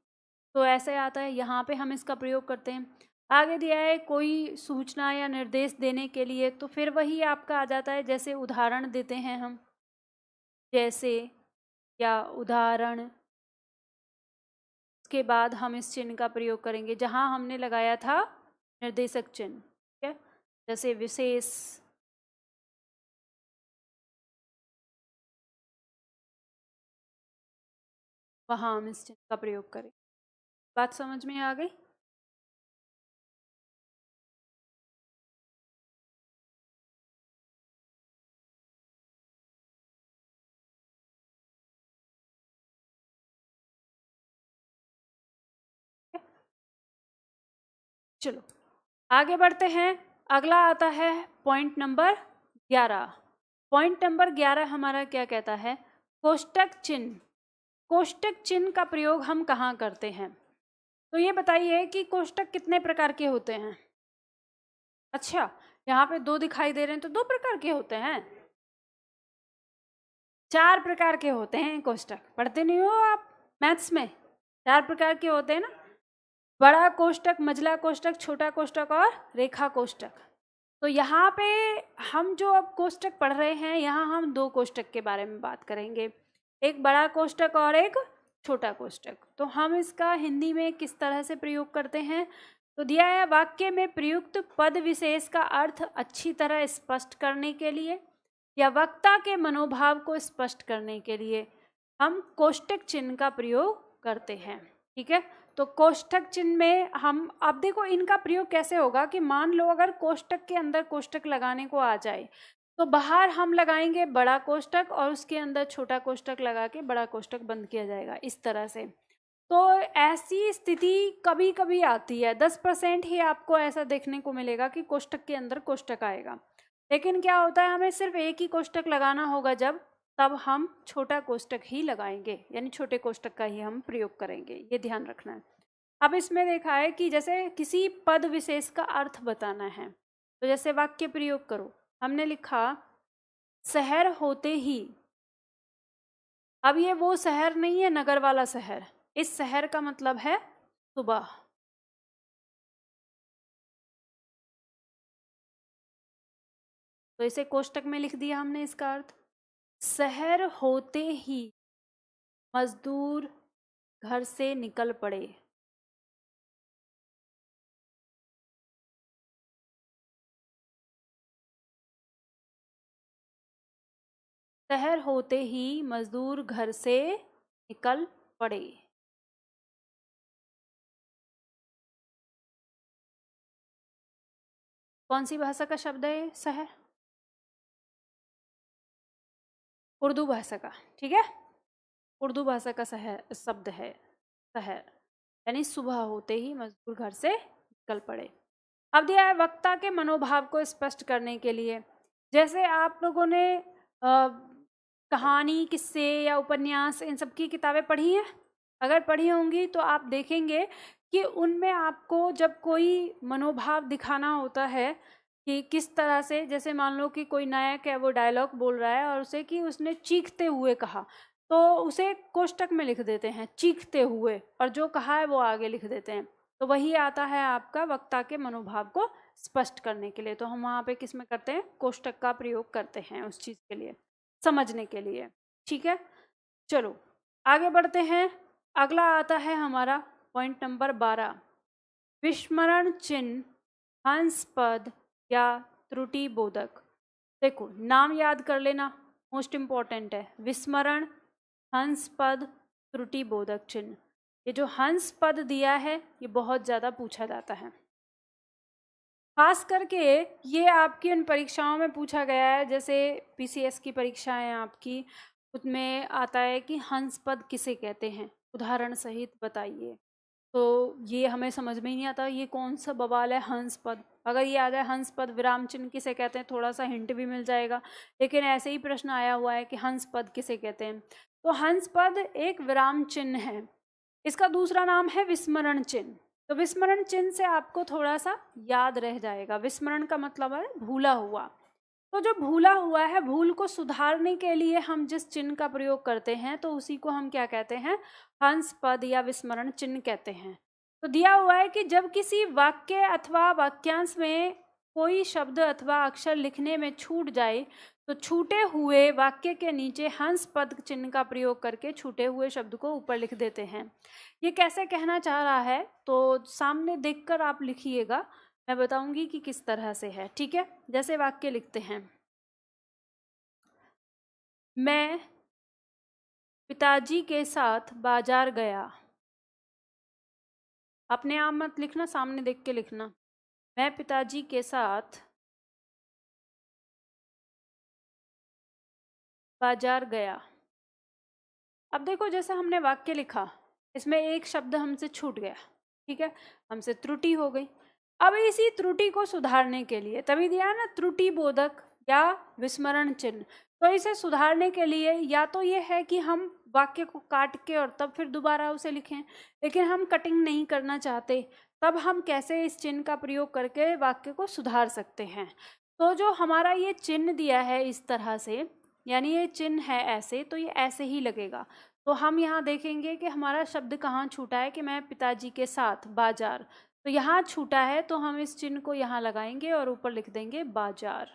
तो ऐसे आता है, यहाँ पे हम इसका प्रयोग करते हैं। आगे दिया है कोई सूचना या निर्देश देने के लिए, तो फिर वही आपका आ जाता है, जैसे उदाहरण देते हैं हम, जैसे या उदाहरण। उसके बाद हम इस चिन्ह का प्रयोग करेंगे जहाँ हमने लगाया था निर्देशक चिन्ह। ठीक है, जैसे विशेष, वहाँ हम इस चिन्ह का प्रयोग करें। बात समझ में आ गई? चलो आगे बढ़ते हैं। अगला आता है पॉइंट नंबर 11। पॉइंट नंबर 11 हमारा क्या कहता है? कोष्टक चिन्ह। कोष्टक चिन्ह का प्रयोग हम कहाँ करते हैं? तो ये बताइए कि कोष्टक कितने प्रकार के होते हैं? अच्छा, यहाँ पे 2 दिखाई दे रहे हैं, तो 2 प्रकार के होते हैं? 4 प्रकार के होते हैं कोष्टक। पढ़ते नहीं हो आप मैथ्स में? 4 प्रकार के होते हैं ना, बड़ा कोष्टक, मझला कोष्टक, छोटा कोष्टक और रेखा कोष्टक। तो यहाँ पे हम जो अब कोष्टक पढ़ रहे हैं, यहाँ हम 2 कोष्टक के बारे में बात करेंगे, एक बड़ा कोष्टक और एक छोटा कोष्टक। तो हम इसका हिंदी में किस तरह से प्रयोग करते हैं? तो दिया है, वाक्य में प्रयुक्त पद विशेष का अर्थ अच्छी तरह स्पष्ट करने के लिए या वक्ता के मनोभाव को स्पष्ट करने के लिए हम कोष्टक चिन्ह का प्रयोग करते हैं। ठीक है, तो कोष्टक चिन्ह में हम, अब देखो इनका प्रयोग कैसे होगा कि मान लो अगर कोष्टक के अंदर कोष्टक लगाने को आ जाए तो बाहर हम लगाएंगे बड़ा कोष्टक और उसके अंदर छोटा कोष्टक लगा के बड़ा कोष्टक बंद किया जाएगा, इस तरह से। तो ऐसी स्थिति कभी कभी आती है, 10% ही आपको ऐसा देखने को मिलेगा कि कोष्टक के अंदर कोष्टक आएगा। लेकिन क्या होता है, हमें सिर्फ एक ही कोष्टक लगाना होगा जब, तब हम छोटा कोष्टक ही लगाएंगे, यानी छोटे कोष्टक का ही हम प्रयोग करेंगे, ये ध्यान रखना है। अब इसमें देखा है कि जैसे किसी पद विशेष का अर्थ बताना है, तो जैसे वाक्य प्रयोग करो, हमने लिखा शहर होते ही। अब ये वो शहर नहीं है नगर वाला शहर, इस शहर का मतलब है सुबह। तो इसे कोष्टक में लिख दिया हमने इसका अर्थ। शहर होते ही मजदूर घर से निकल पड़े। शहर होते ही मजदूर घर से निकल पड़े। कौन सी भाषा का शब्द है शहर? उर्दू भाषा का, ठीक है, उर्दू भाषा का शब्द है सहर, यानी सुबह होते ही मजदूर घर से निकल पड़े। अब दिया है वक्ता के मनोभाव को स्पष्ट करने के लिए। जैसे आप लोगों ने कहानी, किस्से या उपन्यास इन सब की किताबें पढ़ी हैं, अगर पढ़ी होंगी तो आप देखेंगे कि उनमें आपको जब कोई मनोभाव दिखाना होता है कि किस तरह से, जैसे मान लो कि कोई नायक है, वो डायलॉग बोल रहा है और उसे कि उसने चीखते हुए कहा, तो उसे कोष्टक में लिख देते हैं चीखते हुए, और जो कहा है वो आगे लिख देते हैं। तो वही आता है आपका वक्ता के मनोभाव को स्पष्ट करने के लिए। तो हम वहाँ पे किस में करते हैं, कोष्टक का प्रयोग करते हैं उस चीज़ के लिए, समझने के लिए, ठीक है। चलो आगे बढ़ते हैं। अगला आता है हमारा पॉइंट नंबर 12, विस्मरण चिन्ह, हंस पद या त्रुटि बोधक। देखो नाम याद कर लेना, मोस्ट इम्पॉर्टेंट है। विस्मरण, हंस पद, त्रुटि बोधक चिन्ह। ये जो हंस पद दिया है ये बहुत ज़्यादा पूछा जाता है, खास करके ये आपकी उन परीक्षाओं में पूछा गया है, जैसे पीसीएस की परीक्षाएं आपकी, उसमें आता है कि हंस पद किसे कहते हैं, उदाहरण सहित बताइए। तो ये हमें समझ में ही नहीं आता ये कौन सा बवाल है हंस पद। अगर ये आ जाए हंस पद विराम चिन्ह किसे कहते हैं, थोड़ा सा हिंट भी मिल जाएगा, लेकिन ऐसे ही प्रश्न आया हुआ है कि हंस पद किसे कहते हैं। तो हंस पद एक विराम चिन्ह है, इसका दूसरा नाम है विस्मरण चिन्ह। तो विस्मरण चिन्ह से आपको थोड़ा सा याद रह जाएगा, विस्मरण का मतलब है भूला हुआ। तो जो भूला हुआ है, भूल को सुधारने के लिए हम जिस चिन्ह का प्रयोग करते हैं तो उसी को हम क्या कहते हैं, हंस पद या विस्मरण चिन्ह कहते हैं। तो दिया हुआ है कि जब किसी वाक्य अथवा वाक्यांश में कोई शब्द अथवा अक्षर लिखने में छूट जाए तो छूटे हुए वाक्य के नीचे हंस पद चिन्ह का प्रयोग करके छूटे हुए शब्द को ऊपर लिख देते हैं। ये कैसे कहना चाह रहा है तो सामने देखकर आप लिखिएगा, मैं बताऊंगी कि किस तरह से है, ठीक है। जैसे वाक्य लिखते हैं, मैं पिताजी के साथ बाजार गया। अपने आप मत लिखना, सामने देख के लिखना। मैं पिताजी के साथ बाजार गया। अब देखो जैसे हमने वाक्य लिखा, इसमें एक शब्द हमसे छूट गया, ठीक है, हमसे त्रुटि हो गई। अब इसी त्रुटि को सुधारने के लिए, तभी दिया है ना त्रुटि बोधक या विस्मरण चिन्ह, तो इसे सुधारने के लिए या तो ये है कि हम वाक्य को काट के और तब फिर दोबारा उसे लिखें, लेकिन हम कटिंग नहीं करना चाहते, तब हम कैसे इस चिन्ह का प्रयोग करके वाक्य को सुधार सकते हैं। तो जो हमारा ये चिन्ह दिया है इस तरह से, यानी ये चिन्ह है ऐसे, तो ये ऐसे ही लगेगा। तो हम यहाँ देखेंगे कि हमारा शब्द कहाँ छूटा है, कि मैं पिताजी के साथ बाजार, तो यहाँ छूटा है, तो हम इस चिन्ह को यहाँ लगाएंगे और ऊपर लिख देंगे बाजार।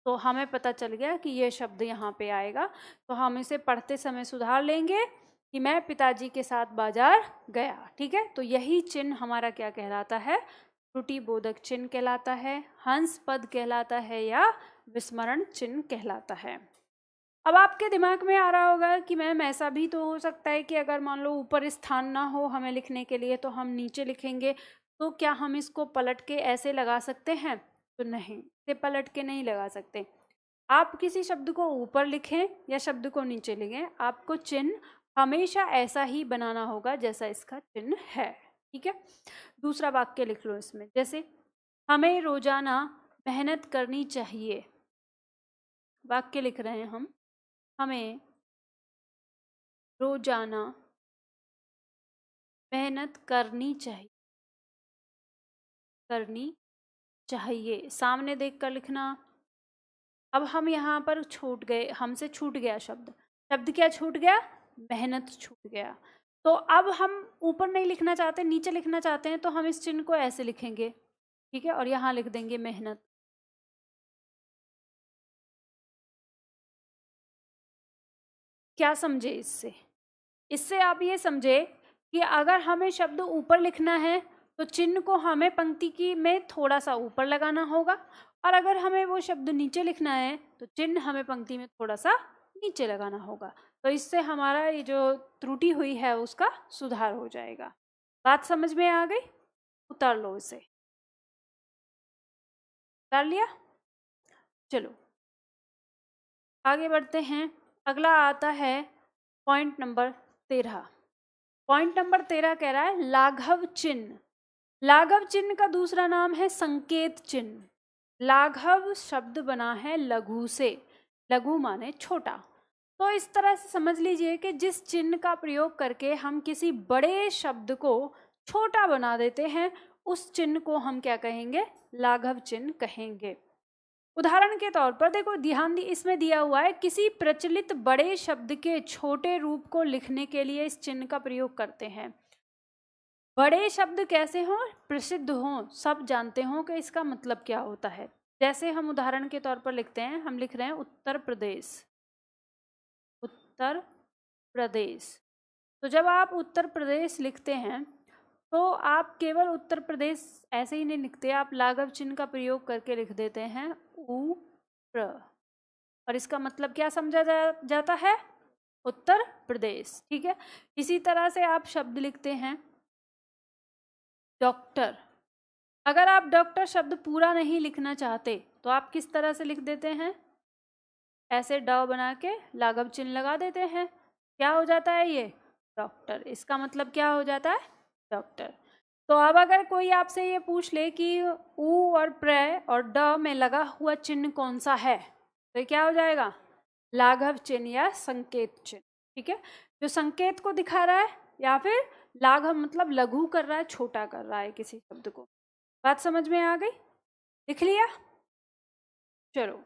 तो हमें पता चल गया कि ये शब्द यहाँ पे आएगा, तो हम इसे पढ़ते समय सुधार लेंगे कि मैं पिताजी के साथ बाजार गया, ठीक है। तो यही चिन्ह हमारा क्या कहलाता है, त्रुटि बोधक चिन्ह कहलाता है, हंस पद कहलाता है या विस्मरण चिन्ह कहलाता है। अब आपके दिमाग में आ रहा होगा कि मैम ऐसा भी तो हो सकता है कि अगर मान लो ऊपर स्थान ना हो हमें लिखने के लिए तो हम नीचे लिखेंगे, तो क्या हम इसको पलट के ऐसे लगा सकते हैं, तो नहीं, इसे पलट के नहीं लगा सकते। आप किसी शब्द को ऊपर लिखें या शब्द को नीचे लिखें, आपको चिन्ह हमेशा ऐसा ही बनाना होगा जैसा इसका चिन्ह है, ठीक है। दूसरा वाक्य लिख लो इसमें, जैसे हमें रोजाना मेहनत करनी चाहिए। वाक्य लिख रहे हैं हम, हमें रोजाना मेहनत करनी चाहिए, करनी चाहिए, सामने देखकर लिखना। अब हम यहाँ पर छूट गए, हमसे छूट गया शब्द, शब्द क्या छूट गया, मेहनत छूट गया। तो अब हम ऊपर नहीं लिखना चाहते, नीचे लिखना चाहते हैं, तो हम इस चिन्ह को ऐसे लिखेंगे, ठीक है, और यहाँ लिख देंगे मेहनत। क्या समझे इससे, इससे आप ये समझे कि अगर हमें शब्द ऊपर लिखना है तो चिन्ह को हमें पंक्ति की में थोड़ा सा ऊपर लगाना होगा, और अगर हमें वो शब्द नीचे लिखना है तो चिन्ह हमें पंक्ति में थोड़ा सा नीचे लगाना होगा। तो इससे हमारा ये जो त्रुटि हुई है उसका सुधार हो जाएगा। बात समझ में आ गई, उतार लो इसे, उतार लिया। चलो आगे बढ़ते हैं। अगला आता है पॉइंट नंबर 13। पॉइंट नंबर 13 कह रहा है लाघव चिन्ह। लाघव चिन्ह का दूसरा नाम है संकेत चिन्ह। लाघव शब्द बना है लघु से, लघु माने छोटा। तो इस तरह से समझ लीजिए कि जिस चिन्ह का प्रयोग करके हम किसी बड़े शब्द को छोटा बना देते हैं, उस चिन्ह को हम क्या कहेंगे? लाघव चिन्ह कहेंगे। उदाहरण के तौर पर देखो, ध्यान इसमें दिया हुआ है, किसी प्रचलित बड़े शब्द के छोटे रूप को लिखने के लिए इस चिन्ह का प्रयोग करते हैं। बड़े शब्द कैसे हों? प्रसिद्ध हों, सब जानते हों कि इसका मतलब क्या होता है। जैसे हम उदाहरण के तौर पर लिखते हैं, हम लिख रहे हैं उत्तर प्रदेश। उत्तर प्रदेश। तो जब आप उत्तर प्रदेश लिखते हैं तो आप केवल उत्तर प्रदेश ऐसे ही नहीं लिखते, आप लाघव चिन्ह का प्रयोग करके लिख देते हैं उ प्र, और इसका मतलब क्या समझा जाता है? उत्तर प्रदेश। ठीक है। इसी तरह से आप शब्द लिखते हैं डॉक्टर। अगर आप डॉक्टर शब्द पूरा नहीं लिखना चाहते तो आप किस तरह से लिख देते हैं? ऐसे ड बना के लाघव चिन्ह लगा देते हैं। क्या हो जाता है ये? डॉक्टर। इसका मतलब क्या हो जाता है? डॉक्टर। तो अब अगर कोई आपसे ये पूछ ले कि उ और प्र और ड में लगा हुआ चिन्ह कौन सा है, तो क्या हो जाएगा? लाघव चिन्ह या संकेत चिन्ह। ठीक है। जो संकेत को दिखा रहा है, या फिर लाघव मतलब लघु कर रहा है, छोटा कर रहा है किसी शब्द को। बात समझ में आ गई? लिख लिया? चलो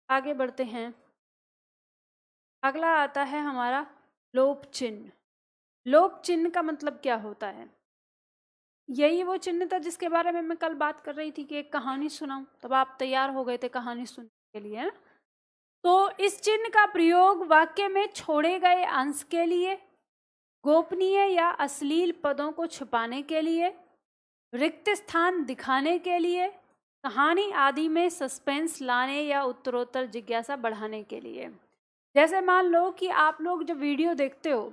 आगे बढ़ते हैं। अगला आता है हमारा लोप चिन्ह। लोप चिन्ह का मतलब क्या होता है? यही वो चिन्ह था जिसके बारे में मैं कल बात कर रही थी कि एक कहानी सुनाऊं, तब आप तैयार हो गए थे कहानी सुनने के लिए। तो इस चिन्ह का प्रयोग वाक्य में छोड़े गए अंश के लिए, गोपनीय या अश्लील पदों को छुपाने के लिए, रिक्त स्थान दिखाने के लिए, कहानी आदि में सस्पेंस लाने या उत्तरोत्तर जिज्ञासा बढ़ाने के लिए। जैसे मान लो कि आप लोग जब वीडियो देखते हो,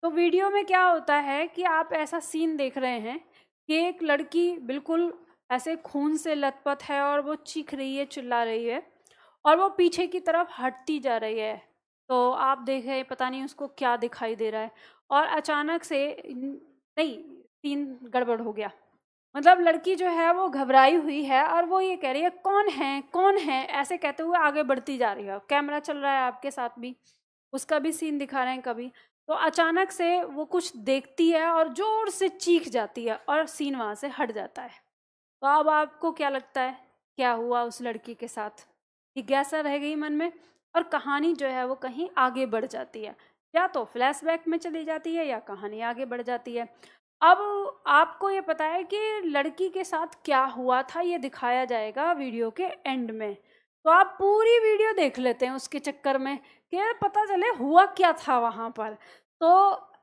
तो वीडियो में क्या होता है कि आप ऐसा सीन देख रहे हैं कि एक लड़की बिल्कुल ऐसे खून से लथपथ है और वो चीख रही है, चिल्ला रही है, और वो पीछे की तरफ हटती जा रही है। तो आप देख रहे हैं, पता नहीं उसको क्या दिखाई दे रहा है, और अचानक से नहीं, सीन गड़बड़ हो गया। मतलब लड़की जो है वो घबराई हुई है और वो ये कह रही है कौन है, कौन है, ऐसे कहते हुए आगे बढ़ती जा रही है। कैमरा चल रहा है आपके साथ भी, उसका भी सीन दिखा रहे हैं कभी। तो अचानक से वो कुछ देखती है और जोर से चीख जाती है और सीन वहाँ से हट जाता है। तो अब आपको क्या लगता है क्या हुआ उस लड़की के साथ? जिज्ञासा रह गई मन में, और कहानी जो है वो कहीं आगे बढ़ जाती है, या तो फ्लैशबैक में चली जाती है या कहानी आगे बढ़ जाती है। अब आपको ये पता है कि लड़की के साथ क्या हुआ था, ये दिखाया जाएगा वीडियो के एंड में। तो आप पूरी वीडियो देख लेते हैं उसके चक्कर में कि पता चले हुआ क्या था वहाँ पर। तो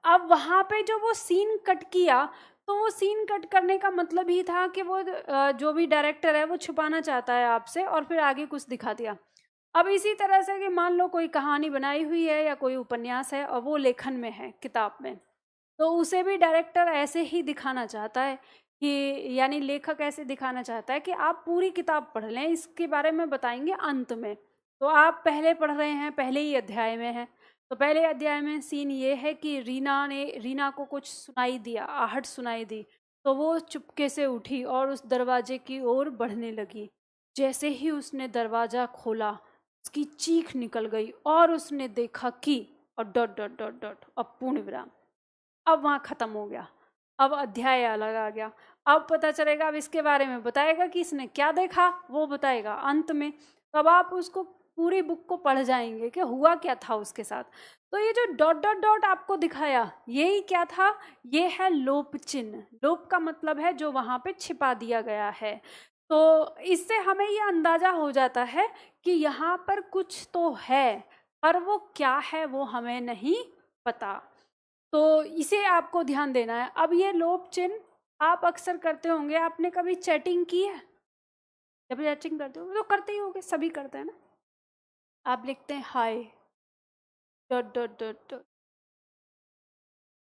अब वहाँ पे जो वो सीन कट किया, तो वो सीन कट करने का मतलब ही था कि वो जो भी डायरेक्टर है वो छुपाना चाहता है आपसे, और फिर आगे कुछ दिखा दिया। अब इसी तरह से कि मान लो कोई कहानी बनाई हुई है या कोई उपन्यास है और वो लेखन में है, किताब में, तो उसे भी डायरेक्टर ऐसे ही दिखाना चाहता है कि, यानी लेखक ऐसे दिखाना चाहता है कि आप पूरी किताब पढ़ लें, इसके बारे में बताएंगे अंत में। तो आप पहले पढ़ रहे हैं, पहले ही अध्याय में हैं, तो पहले अध्याय में सीन ये है कि रीना को कुछ सुनाई दिया, आहट सुनाई दी, तो वो चुपके से उठी और उस दरवाजे की ओर बढ़ने लगी। जैसे ही उसने दरवाजा खोला, उसकी चीख निकल गई और उसने देखा कि, और डॉट डॉट डॉट डॉट, अब पूर्ण विराम। अब वहाँ खत्म हो गया, अब अध्याय अलग आ गया। अब पता चलेगा, अब इसके बारे में बताएगा कि इसने क्या देखा, वो बताएगा अंत में। तो अब आप उसको पूरी बुक को पढ़ जाएंगे कि हुआ क्या था उसके साथ। तो ये जो डॉट डॉट डॉट आपको दिखाया, यही क्या था? ये है लोप चिन्ह। लोप का मतलब है जो वहाँ पे छिपा दिया गया है। तो इससे हमें ये अंदाजा हो जाता है कि यहाँ पर कुछ तो है, पर वो क्या है वो हमें नहीं पता। तो इसे आपको ध्यान देना है। अब ये लोप चिन्ह आप अक्सर करते होंगे, आपने कभी चैटिंग की है? जब चैटिंग करते हो तो करते ही होंगे, सभी करते हैं ना। आप लिखते हैं हाय डॉट डॉट डॉट डॉट,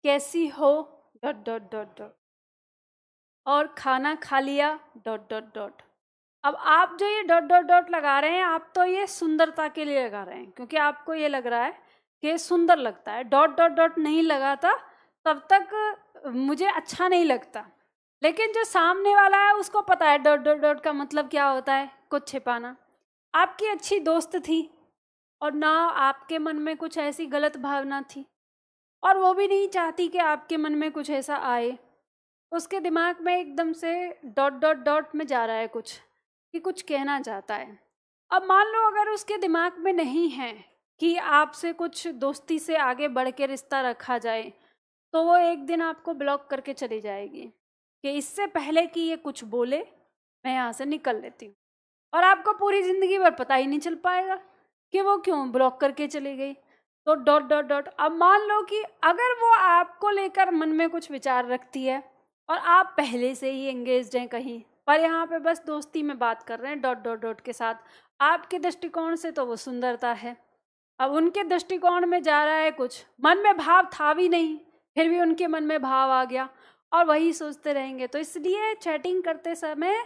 कैसी हो डॉट डॉट डॉट डॉट, और खाना खा लिया डॉट डॉट डॉट। अब आप जो ये डॉट डॉट डॉट लगा रहे हैं, आप तो ये सुंदरता के लिए लगा रहे हैं, क्योंकि आपको ये लग रहा है कि सुंदर लगता है। डॉट डॉट डॉट नहीं लगाता तब तक मुझे अच्छा नहीं लगता। लेकिन जो सामने वाला है उसको पता है डॉट डॉट डॉट का मतलब क्या होता है, कुछ छिपाना। आपकी अच्छी दोस्त थी और ना आपके मन में कुछ ऐसी गलत भावना थी, और वो भी नहीं चाहती कि आपके मन में कुछ ऐसा आए। उसके दिमाग में एकदम से डॉट डॉट डॉट में जा रहा है कुछ, कि कुछ कहना चाहता है। अब मान लो अगर उसके दिमाग में नहीं है कि आपसे कुछ दोस्ती से आगे बढ़ के रिश्ता रखा जाए, तो वो एक दिन आपको ब्लॉक करके चली जाएगी कि इससे पहले कि ये कुछ बोले मैं यहाँ से निकल लेती हूँ। और आपको पूरी ज़िंदगी भर पता ही नहीं चल पाएगा कि वो क्यों ब्लॉक करके चली गई। तो डॉट डॉट डॉट। अब मान लो कि अगर वो आपको लेकर मन में कुछ विचार रखती है और आप पहले से ही एंगेज्ड हैं कहीं, पर यहाँ पे बस दोस्ती में बात कर रहे हैं डॉट डॉट डॉट के साथ, आपके दृष्टिकोण से तो वो सुंदरता है, अब उनके दृष्टिकोण में जा रहा है कुछ, मन में भाव था भी नहीं फिर भी उनके मन में भाव आ गया और वही सोचते रहेंगे। तो इसलिए चैटिंग करते समय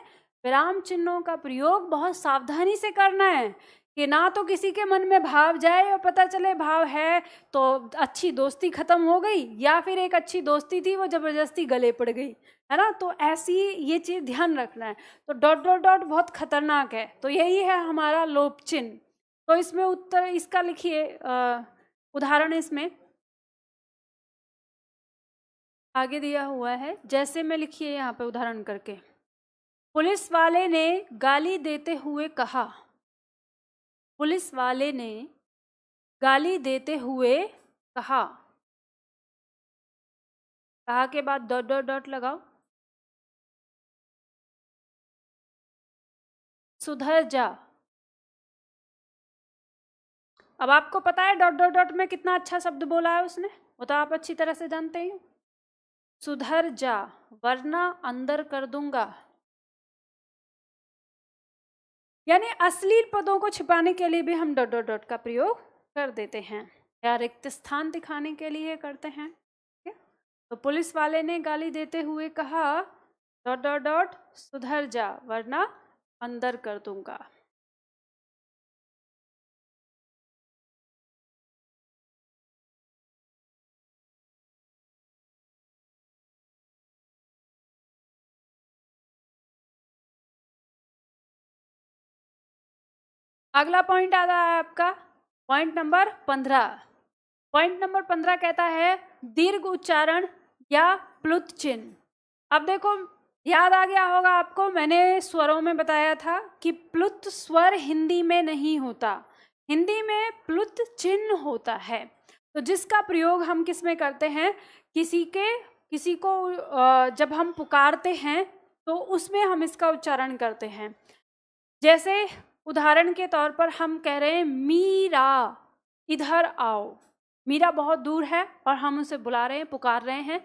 विराम चिन्हों का प्रयोग बहुत सावधानी से करना है, कि ना तो किसी के मन में भाव जाए और पता चले भाव है तो अच्छी दोस्ती खत्म हो गई, या फिर एक अच्छी दोस्ती थी वो जबरदस्ती गले पड़ गई, है ना। तो ऐसी ये चीज़ ध्यान रखना है। तो डॉट डॉट डॉट बहुत खतरनाक है। तो यही है हमारा लोप चिन्ह। तो इसमें उत्तर इसका लिखिए, उदाहरण इसमें आगे दिया हुआ है, जैसे में लिखिए यहाँ पे उदाहरण करके। पुलिस वाले ने गाली देते हुए कहा, पुलिस वाले ने गाली देते हुए कहा, कहा के बाद डॉट डॉट डॉट लगाओ, सुधर जा। अब आपको पता है डॉट डॉट डॉट में कितना अच्छा शब्द बोला है उसने, वो तो आप अच्छी तरह से जानते हैं। सुधर जा वरना अंदर कर दूंगा। यानी अश्लील पदों को छिपाने के लिए भी हम डॉट डॉट डॉट का प्रयोग कर देते हैं, या रिक्त स्थान दिखाने के लिए करते हैं। तो पुलिस वाले ने गाली देते हुए कहा डॉट डॉट डॉट सुधर जा वरना अंदर कर दूंगा। अगला पॉइंट आ रहा है आपका पॉइंट नंबर 15। पॉइंट नंबर 15 कहता है दीर्घ उच्चारण या प्लुत चिन्ह। अब देखो याद आ गया होगा आपको, मैंने स्वरों में बताया था कि प्लुत स्वर हिंदी में नहीं होता, हिंदी में प्लुत चिन्ह होता है। तो जिसका प्रयोग हम किस में करते हैं, किसी को जब हम पुकारते हैं तो उसमें हम इसका उच्चारण करते हैं। जैसे उदाहरण के तौर पर हम कह रहे हैं मीरा इधर आओ, मीरा बहुत दूर है और हम उसे बुला रहे हैं, पुकार रहे हैं,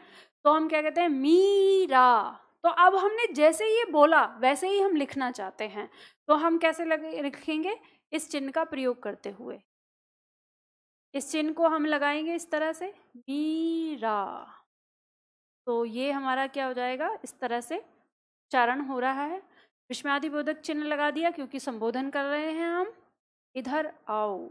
तो हम क्या कहते हैं मीरा। तो अब हमने जैसे ये बोला वैसे ही हम लिखना चाहते हैं, तो हम कैसे लिखेंगे, इस चिन्ह का प्रयोग करते हुए। इस चिन्ह को हम लगाएंगे इस तरह से मीरा, तो ये हमारा क्या हो जाएगा, इस तरह से उच्चारण हो रहा है। विस्मयादिबोधक चिन्ह लगा दिया क्योंकि संबोधन कर रहे हैं हम, इधर आओ।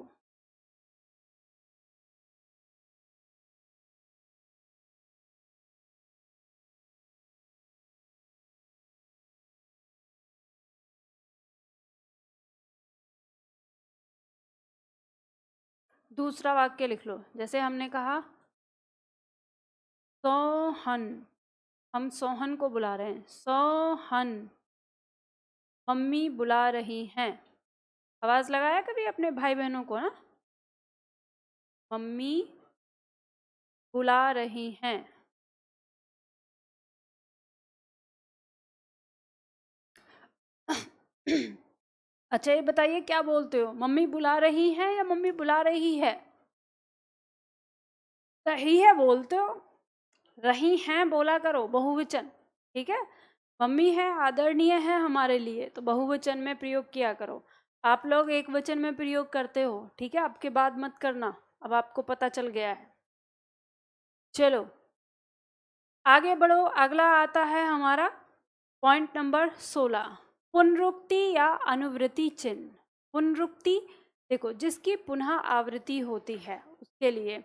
दूसरा वाक्य लिख लो, जैसे हमने कहा सोहन, हम सोहन को बुला रहे हैं, सोहन मम्मी बुला रही हैं। आवाज लगाया कभी अपने भाई बहनों को ना, मम्मी बुला रही हैं। अच्छा ये बताइए क्या बोलते हो, मम्मी बुला रही हैं या मम्मी बुला रही है? रही है बोलते हो, रही हैं बोला करो बहुवचन, ठीक है। मम्मी है आदरणीय है हमारे लिए, तो बहुवचन में प्रयोग किया करो। आप लोग एक वचन में प्रयोग करते हो, ठीक है, आपके बाद मत करना, अब आपको पता चल गया है। चलो आगे बढ़ो, अगला आता है हमारा पॉइंट नंबर 16। पुनरुक्ति या अनुवृत्ति चिन्ह। पुनरुक्ति देखो जिसकी पुनः आवृत्ति होती है उसके लिए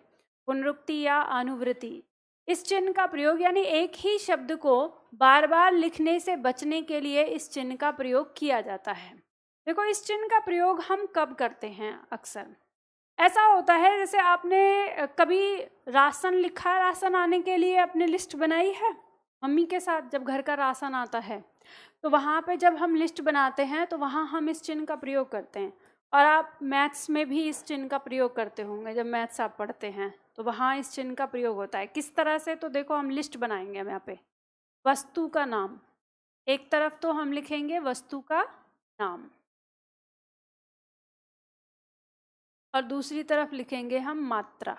पुनरुक्ति या अनुवृत्ति। इस चिन्ह का प्रयोग यानी एक ही शब्द को बार बार लिखने से बचने के लिए इस चिन्ह का प्रयोग किया जाता है। देखो इस चिन्ह का प्रयोग हम कब करते हैं? अक्सर ऐसा होता है जैसे आपने कभी राशन लिखा है, राशन आने के लिए अपने लिस्ट बनाई है मम्मी के साथ, जब घर का राशन आता है तो वहाँ पे जब हम लिस्ट बनाते हैं तो वहाँ हम इस चिन्ह का प्रयोग करते हैं। और आप मैथ्स में भी इस चिन्ह का प्रयोग करते होंगे, जब मैथ्स आप पढ़ते हैं तो वहाँ इस चिन्ह का प्रयोग होता है। किस तरह से? तो देखो हम लिस्ट बनाएंगे हम यहाँ पे, वस्तु का नाम एक तरफ तो हम लिखेंगे वस्तु का नाम और दूसरी तरफ लिखेंगे हम मात्रा।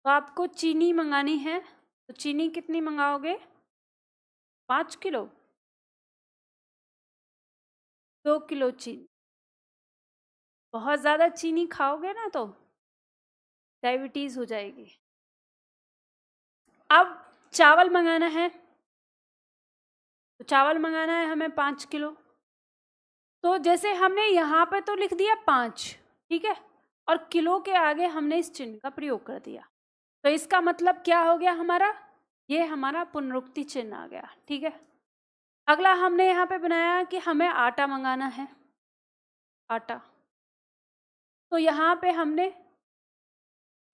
तो आपको चीनी मंगानी है तो चीनी कितनी मंगाओगे? 5 किलो, 2 किलो चीनी। बहुत ज़्यादा चीनी खाओगे ना तो डायबिटीज़ हो जाएगी। अब चावल मंगाना है तो चावल मंगाना है हमें 5 किलो। तो जैसे हमने यहाँ पे तो लिख दिया 5, ठीक है, और किलो के आगे हमने इस चिन्ह का प्रयोग कर दिया। तो इसका मतलब क्या हो गया हमारा? ये हमारा पुनरुक्ति चिन्ह आ गया, ठीक है। अगला हमने यहाँ पे बनाया कि हमें आटा मंगाना है, आटा। तो यहाँ पे हमने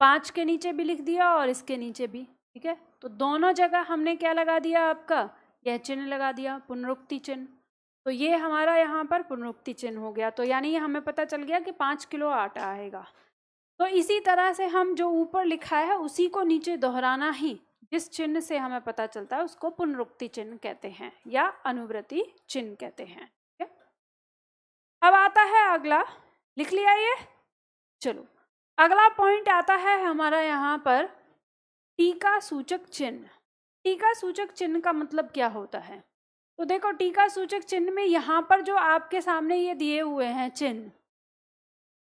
5 के नीचे भी लिख दिया और इसके नीचे भी, ठीक है। तो दोनों जगह हमने क्या लगा दिया? आपका यह चिन्ह लगा दिया, पुनरुक्ति चिन्ह। तो ये हमारा यहाँ पर पुनरुक्ति चिन्ह हो गया। तो यानी ये हमें पता चल गया कि 5 किलो आटा आएगा। तो इसी तरह से हम जो ऊपर लिखा है उसी को नीचे दोहराना ही जिस चिन्ह से हमें पता चलता है उसको पुनरुक्ति चिन्ह कहते हैं या अनुवृत्ति चिन्ह कहते हैं, ठीक है। अब आता है अगला, लिख लिया ये? चलो अगला पॉइंट आता है हमारा यहाँ पर टीका सूचक चिन्ह। टीका सूचक चिन्ह का मतलब क्या होता है? तो देखो टीका सूचक चिन्ह में यहाँ पर जो आपके सामने ये दिए हुए हैं चिन्ह,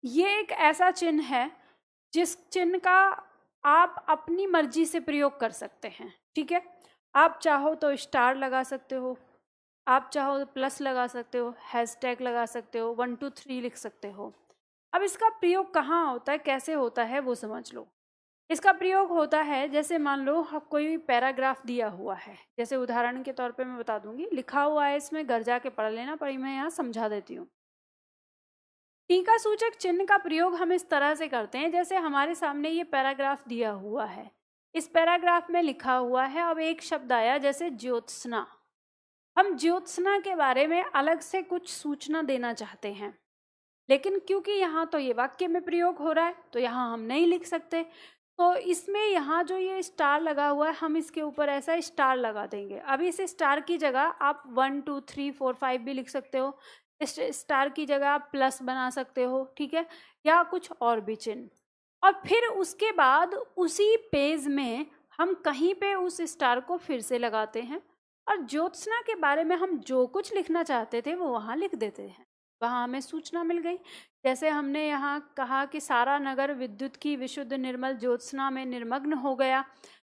ये एक ऐसा चिन्ह है जिस चिन्ह का आप अपनी मर्जी से प्रयोग कर सकते हैं, ठीक है। आप चाहो तो स्टार लगा सकते हो, आप चाहो तो प्लस लगा सकते हो, हैशटैग लगा सकते हो, 1 2 3 लिख सकते हो। अब इसका प्रयोग कहाँ होता है, कैसे होता है वो समझ लो। इसका प्रयोग होता है जैसे मान लो कोई पैराग्राफ दिया हुआ है, जैसे उदाहरण के तौर पे मैं बता दूंगी, लिखा हुआ है इसमें, घर जाके पढ़ लेना, पर मैं यहाँ समझा देती हूँ। टीका सूचक चिन्ह का प्रयोग हम इस तरह से करते हैं जैसे हमारे सामने ये पैराग्राफ दिया हुआ है, इस पैराग्राफ में लिखा हुआ है, अब एक शब्द आया जैसे ज्योत्सना। हम ज्योत्सना के बारे में अलग से कुछ सूचना देना चाहते हैं, लेकिन क्योंकि यहाँ तो ये वाक्य में प्रयोग हो रहा है तो यहाँ हम नहीं लिख सकते। तो इसमें यहाँ जो ये स्टार लगा हुआ है हम इसके ऊपर ऐसा स्टार लगा देंगे। अब इस स्टार की जगह आप 1 2 3 4 5 भी लिख सकते हो, इस स्टार की जगह आप प्लस बना सकते हो, ठीक है, या कुछ और भी चिन्ह। और फिर उसके बाद उसी पेज में हम कहीं पे उस स्टार को फिर से लगाते हैं और ज्योत्सना के बारे में हम जो कुछ लिखना चाहते थे वो वहाँ लिख देते हैं। वहाँ हमें सूचना मिल गई। जैसे हमने यहाँ कहा कि सारा नगर विद्युत की विशुद्ध निर्मल ज्योत्सना में निर्मग्न हो गया,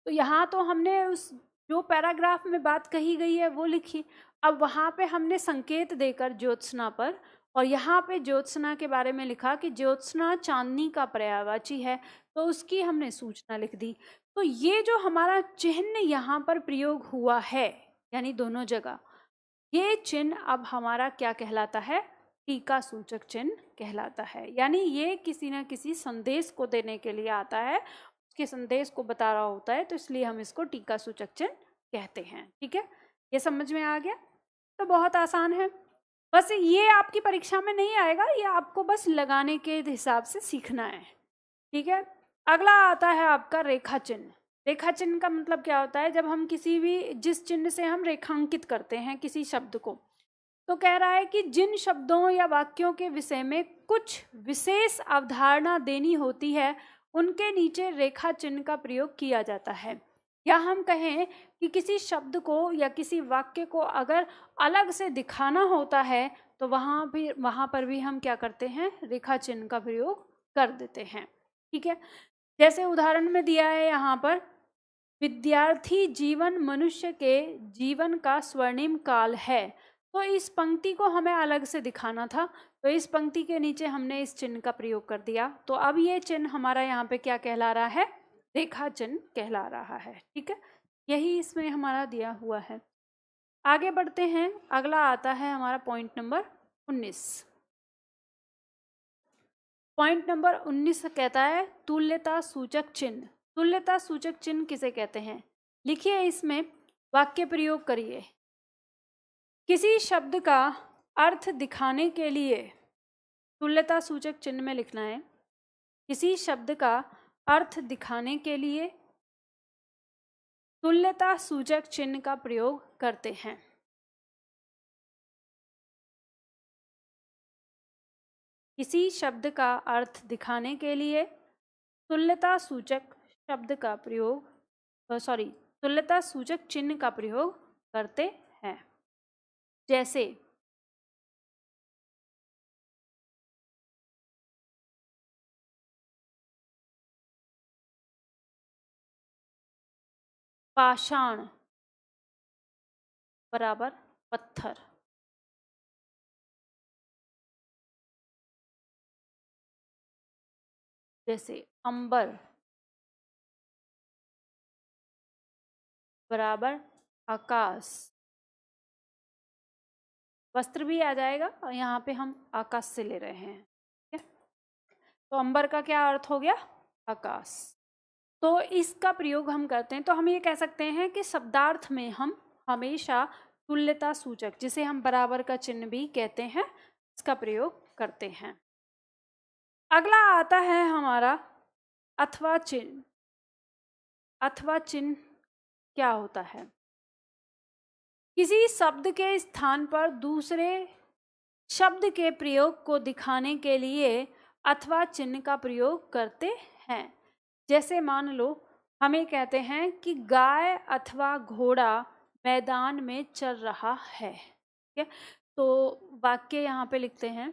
तो यहाँ तो हमने उस जो पैराग्राफ में बात कही गई है वो लिखी। अब वहाँ पे हमने संकेत देकर ज्योत्सना पर, और यहाँ पे ज्योत्सना के बारे में लिखा कि ज्योत्सना चांदनी का पर्यायवाची है, तो उसकी हमने सूचना लिख दी। तो ये जो हमारा चिन्ह यहाँ पर प्रयोग हुआ है, यानी दोनों जगह, ये चिन्ह अब हमारा क्या कहलाता है? टीका सूचक चिन्ह कहलाता है। यानी ये किसी न किसी संदेश को देने के लिए आता है, उसके संदेश को बता रहा होता है, तो इसलिए हम इसको टीका सूचक चिन्ह कहते हैं, ठीक है। ये समझ में आ गया? तो बहुत आसान है, बस ये आपकी परीक्षा में नहीं आएगा, ये आपको बस लगाने के हिसाब से सीखना है, ठीक है। अगला आता है आपका रेखा चिन्ह। रेखा चिन्ह का मतलब क्या होता है? जब हम किसी भी जिस चिन्ह से हम रेखांकित करते हैं किसी शब्द को, तो कह रहा है कि जिन शब्दों या वाक्यों के विषय में कुछ विशेष अवधारणा देनी होती है उनके नीचे रेखा चिन्ह का प्रयोग किया जाता है। या हम कहें कि किसी शब्द को या किसी वाक्य को अगर अलग से दिखाना होता है तो वहाँ पर भी हम क्या करते हैं? रेखा चिन्ह का प्रयोग कर देते हैं, ठीक है। जैसे उदाहरण में दिया है यहाँ पर विद्यार्थी जीवन मनुष्य के जीवन का स्वर्णिम काल है। तो इस पंक्ति को हमें अलग से दिखाना था, तो इस पंक्ति के नीचे हमने इस चिन्ह का प्रयोग कर दिया। तो अब ये चिन्ह हमारा यहाँ पे क्या कहला रहा है? रेखा चिन्ह कहला रहा है। ठीक है, यही इसमें हमारा दिया हुआ है। आगे बढ़ते हैं, अगला आता है हमारा पॉइंट नंबर 19। पॉइंट नंबर 19 कहता है तुल्यता सूचक चिन्ह। तुल्यता सूचक चिन्ह किसे कहते हैं? लिखिए, इसमें वाक्य प्रयोग करिए। किसी शब्द का अर्थ दिखाने के लिए तुल्यता सूचक चिन्ह में लिखना है। किसी शब्द का अर्थ दिखाने के लिए तुल्यता सूचक चिन्ह का प्रयोग करते हैं। किसी शब्द का अर्थ दिखाने के लिए तुल्यता सूचक शब्द का प्रयोग तुल्यता सूचक चिन्ह का प्रयोग करते हैं। जैसे पाषाण बराबर पत्थर, जैसे अंबर बराबर आकाश। वस्त्र भी आ जाएगा और यहाँ पे हम आकाश से ले रहे हैं। ठीक है, तो अंबर का क्या अर्थ हो गया? आकाश। तो इसका प्रयोग हम करते हैं, तो हम ये कह सकते हैं कि शब्दार्थ में हम हमेशा तुल्यता सूचक, जिसे हम बराबर का चिन्ह भी कहते हैं, इसका प्रयोग करते हैं। अगला आता है हमारा अथवा चिन्ह। अथवा चिन्ह क्या होता है? किसी शब्द के स्थान पर दूसरे शब्द के प्रयोग को दिखाने के लिए अथवा चिन्ह का प्रयोग करते हैं। जैसे मान लो हमें कहते हैं कि गाय अथवा घोड़ा मैदान में चल रहा है। ठीक है, तो वाक्य यहाँ पे लिखते हैं,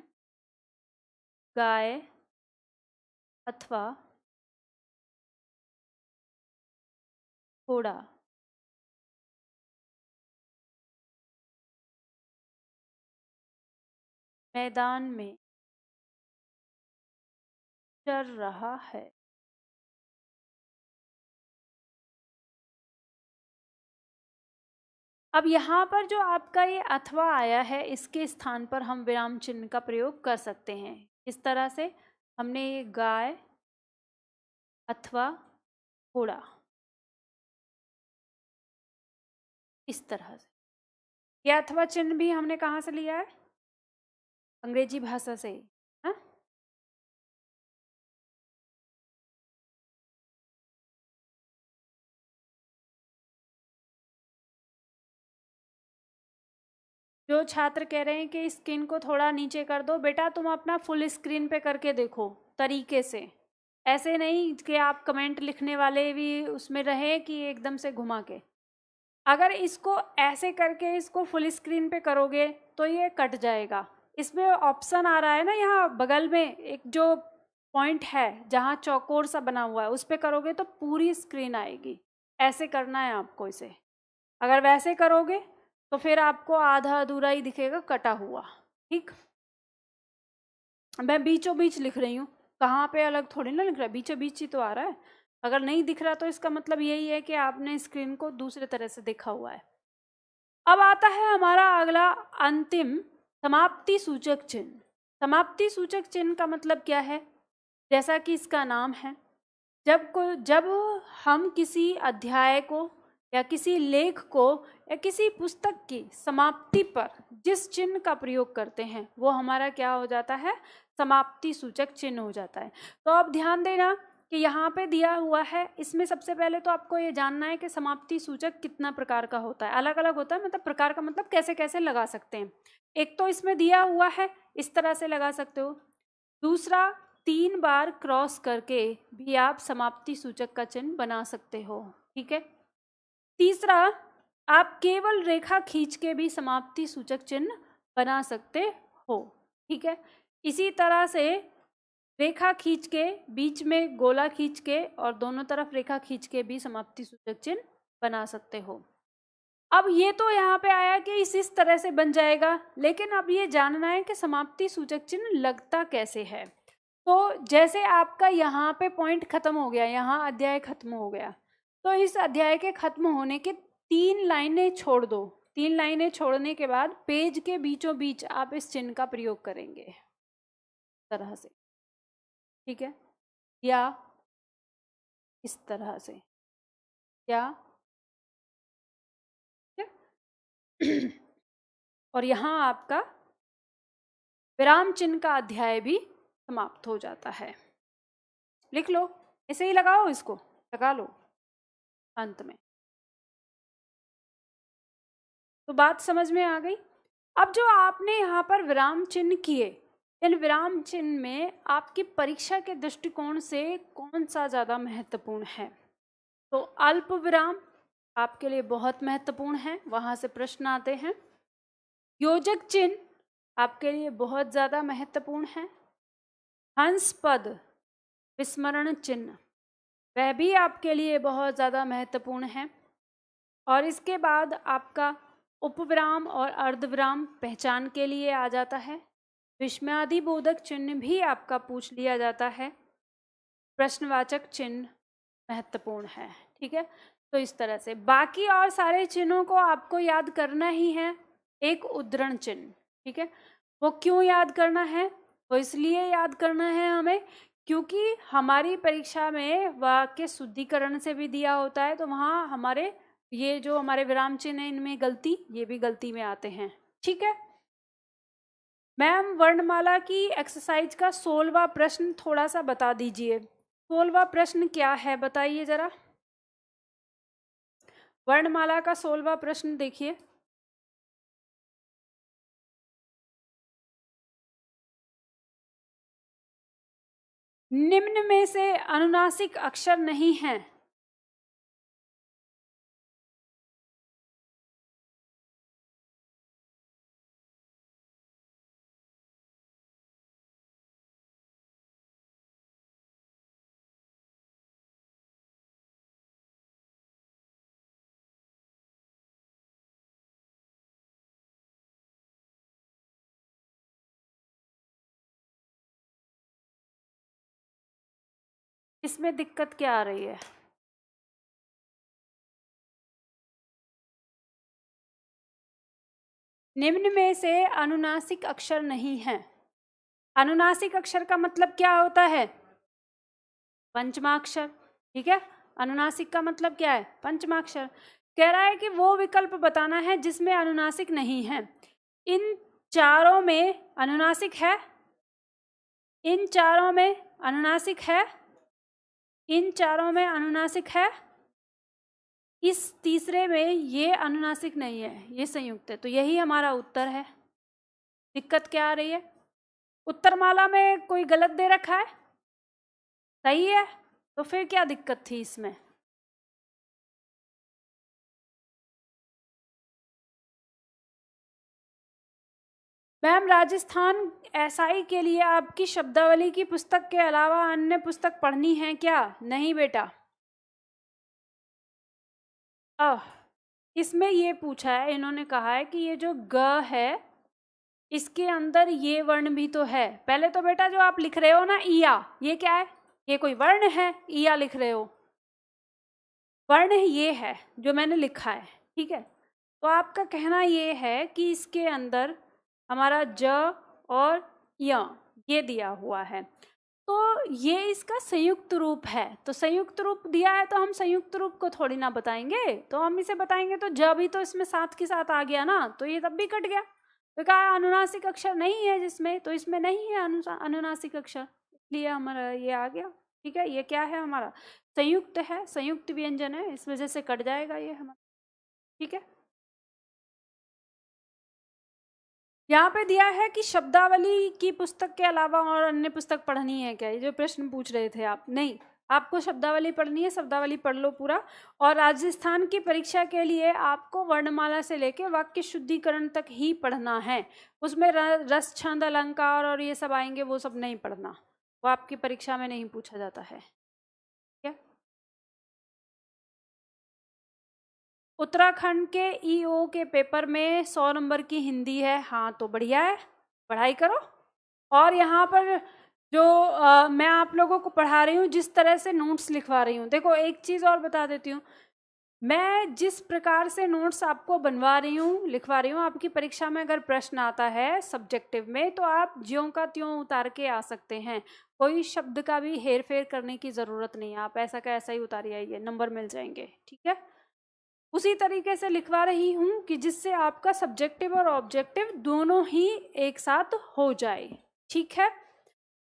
गाय अथवा घोड़ा मैदान में चल रहा है। अब यहाँ पर जो आपका ये अथवा आया है, इसके स्थान पर हम विराम चिन्ह का प्रयोग कर सकते हैं। इस तरह से हमने ये गाय अथवा घोड़ा, इस तरह से। यह अथवा चिन्ह भी हमने कहाँ से लिया है? अंग्रेजी भाषा से। हाँ, जो छात्र कह रहे हैं कि स्क्रीन को थोड़ा नीचे कर दो, बेटा तुम अपना फुल स्क्रीन पे करके देखो तरीके से, ऐसे नहीं कि आप कमेंट लिखने वाले भी उसमें रहे कि एकदम से घुमा के। अगर इसको ऐसे करके इसको फुल स्क्रीन पे करोगे तो ये कट जाएगा। इसमें ऑप्शन आ रहा है ना, यहाँ बगल में एक जो पॉइंट है जहाँ चौकोर सा बना हुआ है, उस पर करोगे तो पूरी स्क्रीन आएगी। ऐसे करना है आपको इसे। अगर वैसे करोगे तो फिर आपको आधा अधूरा ही दिखेगा, कटा हुआ। ठीक, मैं बीचों बीच लिख रही हूँ, कहाँ पे अलग थोड़ी ना लिख रहा है, बीचों बीच ही तो आ रहा है। अगर नहीं दिख रहा तो इसका मतलब यही है कि आपने स्क्रीन को दूसरे तरह से देखा हुआ है। अब आता है हमारा अगला अंतिम समाप्ति सूचक चिन्ह। समाप्ति सूचक चिन्ह का मतलब क्या है? जैसा कि इसका नाम है, जब हम किसी अध्याय को या किसी लेख को या किसी पुस्तक की समाप्ति पर जिस चिन्ह का प्रयोग करते हैं वो हमारा क्या हो जाता है? समाप्ति सूचक चिन्ह हो जाता है। तो अब ध्यान देना कि यहाँ पे दिया हुआ है, इसमें सबसे पहले तो आपको ये जानना है कि समाप्ति सूचक कितना प्रकार का होता है। अलग अलग होता है, मतलब प्रकार का मतलब कैसे कैसे लगा सकते हैं। एक तो इसमें दिया हुआ है, इस तरह से लगा सकते हो। दूसरा, 3 बार क्रॉस करके भी आप समाप्ति सूचक का चिन्ह बना सकते हो। ठीक है। तीसरा, आप केवल रेखा खींच के भी समाप्ति सूचक चिन्ह बना सकते हो। ठीक है। इसी तरह से रेखा खींच के, बीच में गोला खींच के और दोनों तरफ रेखा खींच के भी समाप्ति सूचक चिन्ह बना सकते हो। अब ये तो यहाँ पे आया कि इस तरह से बन जाएगा, लेकिन अब ये जानना है कि समाप्ति सूचक चिन्ह लगता कैसे है। तो जैसे आपका यहाँ पे पॉइंट खत्म हो गया, यहाँ अध्याय खत्म हो गया, तो इस अध्याय के खत्म होने के 3 लाइनें छोड़ दो। 3 लाइनें छोड़ने के बाद पेज के बीचों बीच आप इस चिन्ह का प्रयोग करेंगे इस तरह से, ठीक है, या इस तरह से, या और यहाँ आपका विराम चिन्ह का अध्याय भी समाप्त हो जाता है। लिख लो, ऐसे ही लगाओ, इसको लगा लो अंत में। तो बात समझ में आ गई। अब जो आपने यहाँ पर विराम चिन्ह किए, इन विराम चिन्ह में आपकी परीक्षा के दृष्टिकोण से कौन सा ज़्यादा महत्वपूर्ण है? तो अल्प विराम आपके लिए बहुत महत्वपूर्ण है, वहाँ से प्रश्न आते हैं। योजक चिन्ह आपके लिए बहुत ज़्यादा महत्वपूर्ण है। हंस पद विस्मरण चिन्ह वह भी आपके लिए बहुत ज़्यादा महत्वपूर्ण है। और इसके बाद आपका उपविराम और अर्धविराम पहचान के लिए आ जाता है। विस्मयादि बोधक चिन्ह भी आपका पूछ लिया जाता है। प्रश्नवाचक चिन्ह महत्वपूर्ण है, ठीक है। तो इस तरह से बाकी और सारे चिन्हों को आपको याद करना ही है। एक उद्धरण चिन्ह, ठीक है, वो क्यों याद करना है? वो इसलिए याद करना है हमें क्योंकि हमारी परीक्षा में वाक्य शुद्धिकरण से भी दिया होता है, तो वहाँ हमारे ये जो हमारे विराम चिन्ह है इनमें गलती, ये भी गलती में आते हैं, ठीक है। मैम वर्णमाला की एक्सरसाइज का 16वां प्रश्न थोड़ा सा बता दीजिए। 16वां प्रश्न क्या है बताइए जरा। वर्णमाला का 16वां प्रश्न देखिए। निम्न में से अनुनासिक अक्षर नहीं है। इसमें दिक्कत क्या आ रही है? निम्न में से अनुनासिक अक्षर नहीं है। अनुनासिक अक्षर का मतलब क्या होता है? पंचमाक्षर, ठीक है। अनुनासिक का मतलब क्या है? पंचमाक्षर। कह रहा है कि वो विकल्प बताना है जिसमें अनुनासिक नहीं है। इन चारों में अनुनासिक है, इन चारों में अनुनासिक है, इन चारों में अनुनासिक है, इस तीसरे में ये अनुनासिक नहीं है, ये संयुक्त है। तो यही हमारा उत्तर है। दिक्कत क्या आ रही है? उत्तरमाला में कोई गलत दे रखा है? सही है, तो फिर क्या दिक्कत थी इसमें? मैम राजस्थान एसआई के लिए आपकी शब्दावली की पुस्तक के अलावा अन्य पुस्तक पढ़नी है क्या? नहीं बेटा। इसमें ये पूछा है, इन्होंने कहा है कि ये जो ग है इसके अंदर ये वर्ण भी तो है। पहले तो बेटा जो आप लिख रहे हो ना इया, ये क्या है? ये कोई वर्ण है? इया लिख रहे हो, वर्ण ये है जो मैंने लिखा है, ठीक है। तो आपका कहना ये है कि इसके अंदर हमारा ज और य ये दिया हुआ है, तो ये इसका संयुक्त रूप है। तो संयुक्त रूप दिया है तो हम संयुक्त रूप को थोड़ी ना बताएंगे, तो हम इसे बताएंगे तो ज भी तो इसमें साथ के साथ आ गया ना, तो ये तब भी कट गया। तो कहा अनुनासिक अक्षर नहीं है जिसमें, तो इसमें नहीं है अनुनासिक अक्षर, इसलिए हमारा ये आ गया, ठीक है। ये क्या है? हमारा संयुक्त है, संयुक्त व्यंजन है, इस वजह से कट जाएगा ये हमारा, ठीक है। यहाँ पे दिया है कि शब्दावली की पुस्तक के अलावा और अन्य पुस्तक पढ़नी है क्या? ये जो प्रश्न पूछ रहे थे आप, नहीं, आपको शब्दावली पढ़नी है, शब्दावली पढ़ लो पूरा। और राजस्थान की परीक्षा के लिए आपको वर्णमाला से लेके वाक्य शुद्धिकरण तक ही पढ़ना है। उसमें रस छंद अलंकार और ये सब आएंगे, वो सब नहीं पढ़ना, वो आपकी परीक्षा में नहीं पूछा जाता है। ठीक है। उत्तराखंड के ईओ के पेपर में 100 नंबर की हिंदी है। हाँ तो बढ़िया है, पढ़ाई करो। और यहाँ पर जो मैं आप लोगों को पढ़ा रही हूँ, जिस तरह से नोट्स लिखवा रही हूँ, देखो एक चीज़ और बता देती हूँ, मैं जिस प्रकार से नोट्स आपको बनवा रही हूँ, लिखवा रही हूँ, आपकी परीक्षा में अगर प्रश्न आता है सब्जेक्टिव में तो आप ज्यों का त्यों उतार के आ सकते हैं। कोई शब्द का भी हेर फेर करने की ज़रूरत नहीं है, आप ऐसा का ऐसा ही उतारिए, आइए, नंबर मिल जाएंगे। ठीक है। उसी तरीके से लिखवा रही हूँ कि जिससे आपका सब्जेक्टिव और ऑब्जेक्टिव दोनों ही एक साथ हो जाए। ठीक है।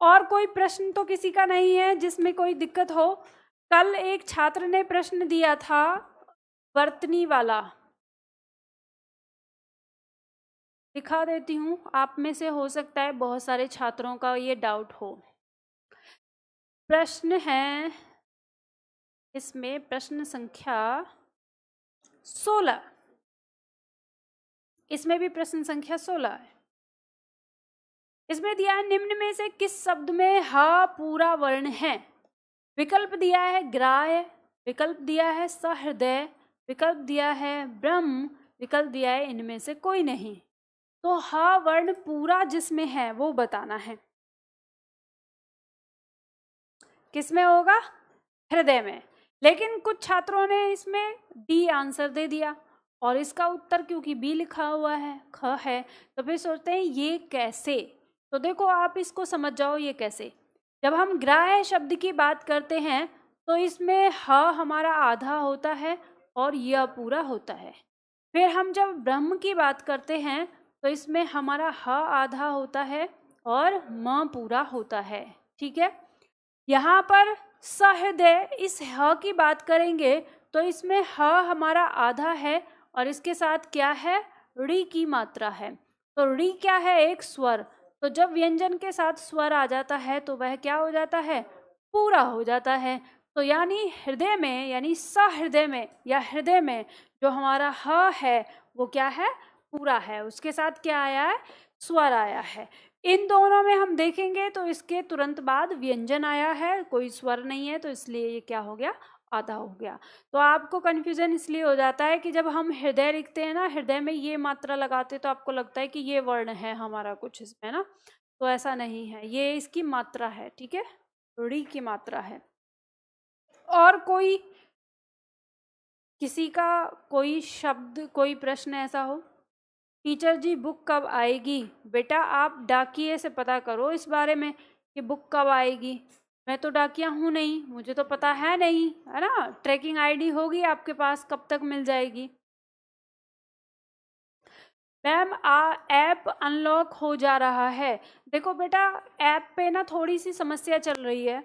और कोई प्रश्न तो किसी का नहीं है जिसमें कोई दिक्कत हो। कल एक छात्र ने प्रश्न दिया था वर्तनी वाला, दिखा देती हूँ, आप में से हो सकता है बहुत सारे छात्रों का ये डाउट हो। प्रश्न है इसमें, प्रश्न संख्या 16, इसमें भी प्रश्न संख्या 16 है। इसमें दिया है निम्न में से किस शब्द में ह पूरा वर्ण है। विकल्प दिया है ग्राह्य, विकल्प दिया है सहृदय, विकल्प दिया है ब्रह्म, विकल्प दिया है इनमें से कोई नहीं। तो ह वर्ण पूरा जिसमें है वो बताना है। किसमें होगा? हृदय में। लेकिन कुछ छात्रों ने इसमें डी आंसर दे दिया और इसका उत्तर क्योंकि बी लिखा हुआ है, ख है, तो फिर सोचते हैं ये कैसे। तो देखो आप इसको समझ जाओ ये कैसे। जब हम ग्राह्य शब्द की बात करते हैं तो इसमें ह हमारा आधा होता है और य पूरा होता है। फिर हम जब ब्रह्म की बात करते हैं तो इसमें हमारा ह आधा होता है और म पूरा होता है। ठीक है। यहाँ पर सहृदय, इस ह की बात करेंगे तो इसमें ह हमारा आधा है और इसके साथ क्या है? ऋ की मात्रा है। तो ऋ क्या है? एक स्वर। तो जब व्यंजन के साथ स्वर आ जाता है तो वह क्या हो जाता है? पूरा हो जाता है। तो यानी हृदय में, यानी सहृदय में या हृदय में जो हमारा ह है वो क्या है? पूरा है। उसके साथ क्या आया है? स्वर आया है। इन दोनों में हम देखेंगे तो इसके तुरंत बाद व्यंजन आया है, कोई स्वर नहीं है, तो इसलिए ये क्या हो गया? आधा हो गया। तो आपको कंफ्यूजन इसलिए हो जाता है कि जब हम हृदय लिखते हैं ना, हृदय में ये मात्रा लगाते तो आपको लगता है कि ये वर्ण है हमारा कुछ इसमें ना, तो ऐसा नहीं है, ये इसकी मात्रा है। ठीक है, ऋ की मात्रा है। और कोई, किसी का कोई शब्द, कोई प्रश्न ऐसा हो? टीचर जी बुक कब आएगी? बेटा आप डाकिए से पता करो इस बारे में कि बुक कब आएगी। मैं तो डाकिया हूँ नहीं, मुझे तो पता है नहीं, है ना। ट्रैकिंग आईडी होगी आपके पास, कब तक मिल जाएगी? मैम ऐप अनलॉक हो जा रहा है। देखो बेटा, ऐप पे ना थोड़ी सी समस्या चल रही है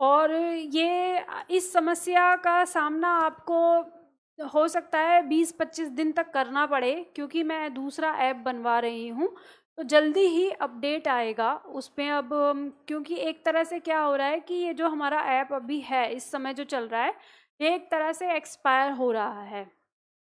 और ये, इस समस्या का सामना आपको हो सकता है 20-25 दिन तक करना पड़े, क्योंकि मैं दूसरा ऐप बनवा रही हूँ तो जल्दी ही अपडेट आएगा उस पर। अब क्योंकि एक तरह से क्या हो रहा है कि ये जो हमारा ऐप अभी है इस समय जो चल रहा है, ये एक तरह से एक्सपायर हो रहा है,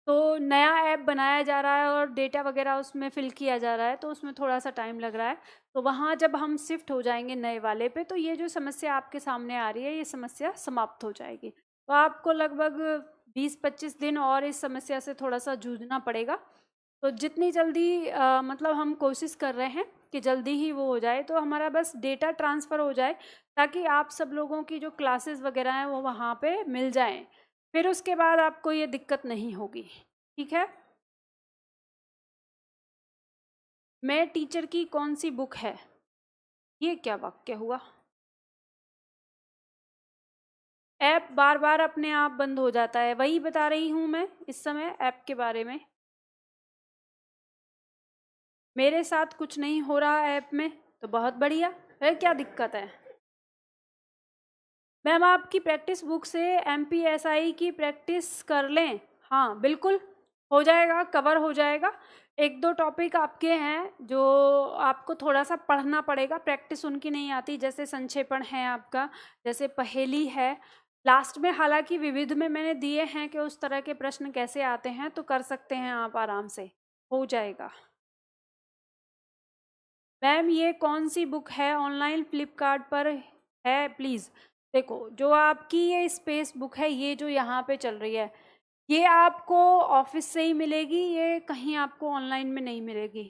तो नया ऐप बनाया जा रहा है और डेटा वगैरह उसमें फिल किया जा रहा है, तो उसमें थोड़ा सा टाइम लग रहा है। तो वहाँ जब हम शिफ्ट हो जाएंगे नए वाले पे तो ये जो समस्या आपके सामने आ रही है ये समस्या समाप्त हो जाएगी। तो आपको लगभग 20-25 दिन और इस समस्या से थोड़ा सा जूझना पड़ेगा। तो जितनी जल्दी मतलब हम कोशिश कर रहे हैं कि जल्दी ही वो हो जाए, तो हमारा बस डेटा ट्रांसफ़र हो जाए ताकि आप सब लोगों की जो क्लासेस वगैरह हैं वो वहाँ पे मिल जाएं। फिर उसके बाद आपको ये दिक्कत नहीं होगी। ठीक है। मैं टीचर की कौन सी बुक है? ये क्या वाक्य हुआ? ऐप बार बार अपने आप बंद हो जाता है, वही बता रही हूँ मैं इस समय ऐप के बारे में। मेरे साथ कुछ नहीं हो रहा ऐप में तो बहुत बढ़िया है, क्या दिक्कत है? मैम आपकी प्रैक्टिस बुक से MPSI की प्रैक्टिस कर लें। हाँ बिल्कुल हो जाएगा, कवर हो जाएगा। एक दो टॉपिक आपके हैं जो आपको थोड़ा सा पढ़ना पड़ेगा, प्रैक्टिस उनकी नहीं आती, जैसे संक्षेपण है आपका, जैसे पहेली है। लास्ट में हालांकि विविध में मैंने दिए हैं कि उस तरह के प्रश्न कैसे आते हैं, तो कर सकते हैं आप आराम से, हो जाएगा। मैम ये कौन सी बुक है? ऑनलाइन फ्लिपकार्ट पर है प्लीज़। देखो जो आपकी ये स्पेस बुक है, ये जो यहाँ पे चल रही है, ये आपको ऑफिस से ही मिलेगी, ये कहीं आपको ऑनलाइन में नहीं मिलेगी,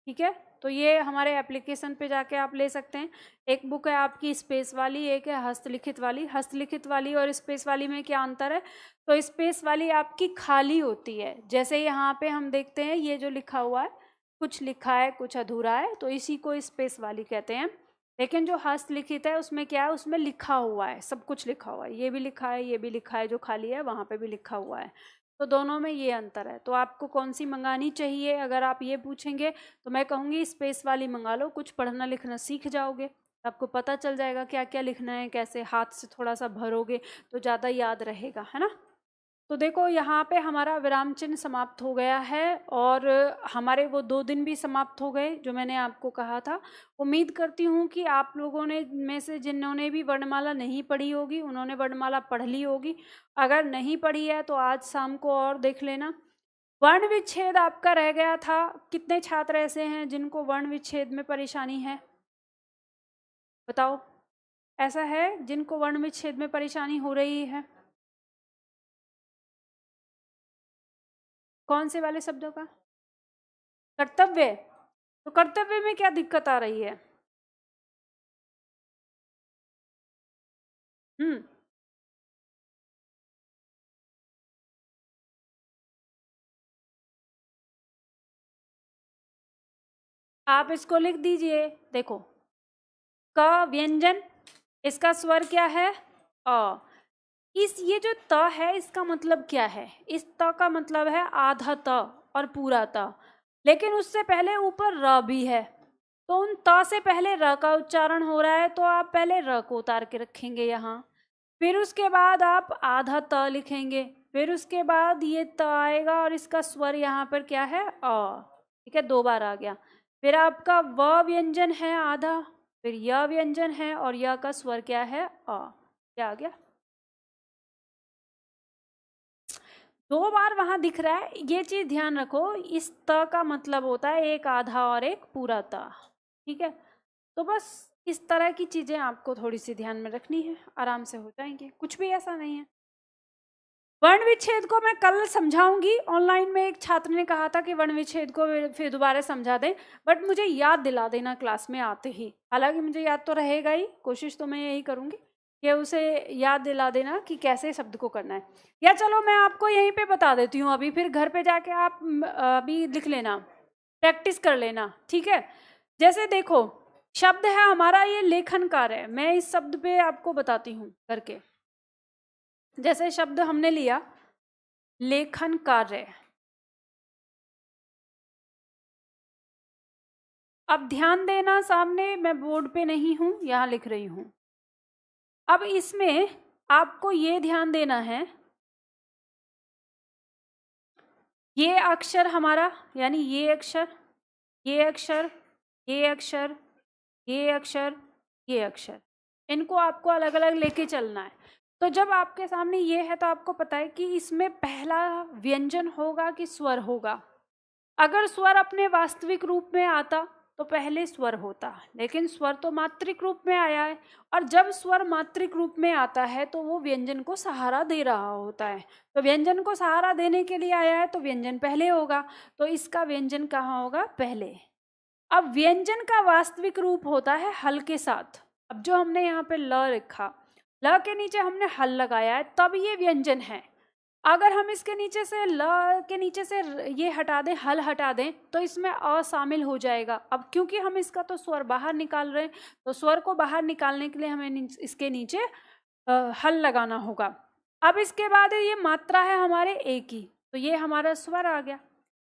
ठीक है। तो ये हमारे एप्लीकेशन पे जाके आप ले सकते हैं। एक बुक है आपकी स्पेस वाली, एक है हस्तलिखित वाली। हस्तलिखित वाली और स्पेस वाली में क्या अंतर है? तो स्पेस वाली आपकी खाली होती है, जैसे यहाँ पे हम देखते हैं ये जो लिखा हुआ है, कुछ लिखा है कुछ अधूरा है, तो इसी को स्पेस वाली कहते हैं। लेकिन जो हस्तलिखित है उसमें क्या है, उसमें लिखा हुआ है, सब कुछ लिखा हुआ है, ये भी लिखा है, ये भी लिखा है, जो खाली है वहाँ पे भी लिखा हुआ है। तो दोनों में ये अंतर है। तो आपको कौन सी मंगानी चाहिए, अगर आप ये पूछेंगे तो मैं कहूँगी स्पेस वाली मंगा लो, कुछ पढ़ना लिखना सीख जाओगे, आपको पता चल जाएगा क्या क्या लिखना है, कैसे हाथ से थोड़ा सा भरोगे तो ज़्यादा याद रहेगा, है ना। तो देखो यहाँ पे हमारा विराम चिन्ह समाप्त हो गया है और हमारे वो 2 दिन भी समाप्त हो गए जो मैंने आपको कहा था। उम्मीद करती हूँ कि आप लोगों ने में से जिन्होंने भी वर्णमाला नहीं पढ़ी होगी उन्होंने वर्णमाला पढ़ ली होगी। अगर नहीं पढ़ी है तो आज शाम को और देख लेना। वर्ण विच्छेद आपका रह गया था। कितने छात्र ऐसे हैं जिनको वर्ण विच्छेद में परेशानी है, बताओ। ऐसा है जिनको वर्ण विच्छेद में परेशानी हो रही है? कौन से वाले शब्दों का? कर्तव्य। तो कर्तव्य में क्या दिक्कत आ रही है? हम्म आप इसको लिख दीजिए। देखो, क व्यंजन, इसका स्वर क्या है? अ। इस ये जो त है इसका मतलब क्या है? इस त का मतलब है आधा त और पूरा त, लेकिन उससे पहले ऊपर र भी है, तो उन त से पहले र का उच्चारण हो रहा है, तो आप पहले र को उतार के रखेंगे यहाँ, फिर उसके बाद आप आधा त लिखेंगे, फिर उसके बाद ये त आएगा और इसका स्वर यहाँ पर क्या है? अ। ठीक है, 2 बार आ गया। फिर आपका व व्यंजन है आधा, फिर य व्यंजन है और य का स्वर क्या है? अ। क्या आ गया? 2 बार वहां दिख रहा है, ये चीज ध्यान रखो। इस त का मतलब होता है एक आधा और एक पूरा त, ठीक है। तो बस इस तरह की चीजें आपको थोड़ी सी ध्यान में रखनी है, आराम से हो जाएंगे, कुछ भी ऐसा नहीं है। वर्ण विच्छेद को मैं कल समझाऊंगी। ऑनलाइन में एक छात्र ने कहा था कि वर्ण विच्छेद को फिर दोबारा समझा दें, बट मुझे याद दिला देना क्लास में आते ही। हालांकि मुझे याद तो रहेगा ही, कोशिश तो मैं यही करूंगी कि उसे याद दिला देना कि कैसे शब्द को करना है। या चलो मैं आपको यहीं पे बता देती हूँ अभी, फिर घर पे जाके आप अभी लिख लेना, प्रैक्टिस कर लेना, ठीक है। जैसे देखो, शब्द है हमारा ये लेखन कार्य, मैं इस शब्द पे आपको बताती हूँ करके। जैसे शब्द हमने लिया लेखन कार्य। अब ध्यान देना, सामने मैं बोर्ड पे नहीं हूं, यहां लिख रही हूं। अब इसमें आपको ये ध्यान देना है, ये अक्षर हमारा, यानी ये अक्षर, ये अक्षर, ये अक्षर, ये अक्षर, ये अक्षर, इनको आपको अलग अलग लेके चलना है। तो जब आपके सामने ये है तो आपको पता है कि इसमें पहला व्यंजन होगा कि स्वर होगा। अगर स्वर अपने वास्तविक रूप में आता तो पहले स्वर होता, लेकिन स्वर तो मात्रिक रूप में आया है, और जब स्वर मात्रिक रूप में आता है तो वो व्यंजन को सहारा दे रहा होता है। तो व्यंजन को सहारा देने के लिए आया है तो व्यंजन पहले होगा, तो इसका व्यंजन कहाँ होगा? पहले। अब व्यंजन का वास्तविक रूप होता है हल के साथ। अब जो हमने यहाँ पे ल लिखा, ल के नीचे हमने हल लगाया है, तब ये व्यंजन है। अगर हम इसके नीचे से ल के नीचे से ये हटा दें, हल हटा दें, तो इसमें अ शामिल हो जाएगा। अब क्योंकि हम इसका तो स्वर बाहर निकाल रहे हैं, तो स्वर को बाहर निकालने के लिए हमें इसके नीचे हल लगाना होगा। अब इसके बाद ये मात्रा है हमारे ए की, तो ये हमारा स्वर आ गया।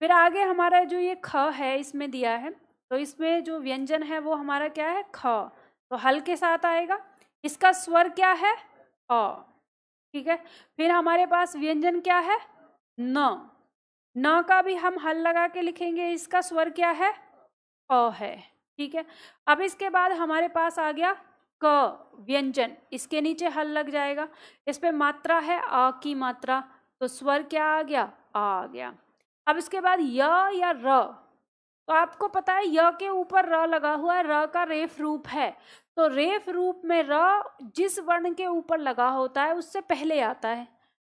फिर आगे हमारा जो ये ख है इसमें दिया है, तो इसमें जो व्यंजन है वो हमारा क्या है? ख, तो हल के साथ आएगा। इसका स्वर क्या है? अ, ठीक है। फिर हमारे पास व्यंजन क्या है? न। न का भी हम हल लगा के लिखेंगे, इसका स्वर क्या है? अ है, ठीक है। अब इसके बाद हमारे पास आ गया क व्यंजन, इसके नीचे हल लग जाएगा। इस पे मात्रा है आ की मात्रा, तो स्वर क्या आ गया? आ गया। अब इसके बाद य या र, तो आपको पता है य के ऊपर र लगा हुआ है, र का रेफ रूप है, तो रेफ रूप में र जिस वर्ण के ऊपर लगा होता है उससे पहले आता है,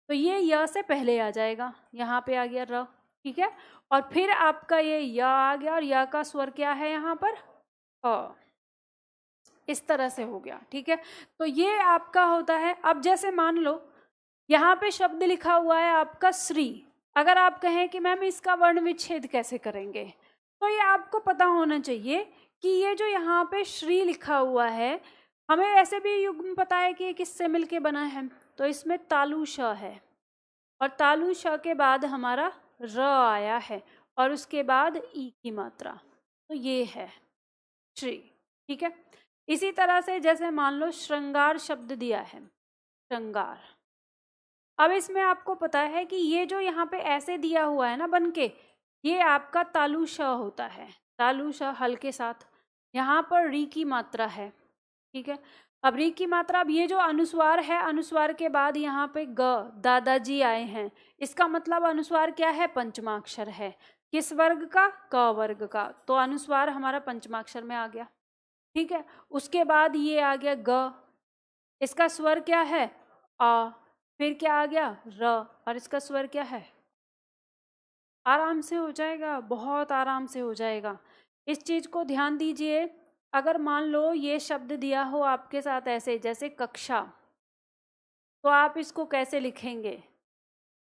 तो ये य से पहले आ जाएगा, यहाँ पे आ गया र, ठीक है। और फिर आपका ये य आ गया, और य का स्वर क्या है यहाँ पर, अ। इस तरह से हो गया, ठीक है। तो ये आपका होता है। अब जैसे मान लो यहाँ पे शब्द लिखा हुआ है आपका श्री, अगर आप कहें कि मैम इसका वर्ण विच्छेद कैसे करेंगे, तो ये आपको पता होना चाहिए कि ये जो यहाँ पे श्री लिखा हुआ है, हमें वैसे भी युग्म पता है कि ये किससे मिलके बना है, तो इसमें तालु श है, और तालु श के बाद हमारा र आया है, और उसके बाद ई की मात्रा, तो ये है श्री, ठीक है। इसी तरह से जैसे मान लो श्रृंगार शब्द दिया है, श्रृंगार। अब इसमें आपको पता है कि ये जो यहाँ पे ऐसे दिया हुआ है ना बन के, ये आपका तालु श होता है, तालु श हल के साथ, यहाँ पर री की मात्रा है, ठीक है। अब री की मात्रा, अब ये जो अनुस्वार है, अनुस्वार के बाद यहाँ पे ग, दादाजी आए हैं, इसका मतलब अनुस्वार क्या है, पंचमाक्षर है। किस वर्ग का, क वर्ग का, तो अनुस्वार हमारा पंचमाक्षर में आ गया, ठीक है। उसके बाद ये आ गया ग, इसका स्वर क्या है, आ, फिर क्या आ गया, र, और इसका स्वर क्या है, आराम से हो जाएगा, बहुत आराम से हो जाएगा। इस चीज को ध्यान दीजिए। अगर मान लो ये शब्द दिया हो आपके साथ ऐसे, जैसे कक्षा, तो आप इसको कैसे लिखेंगे,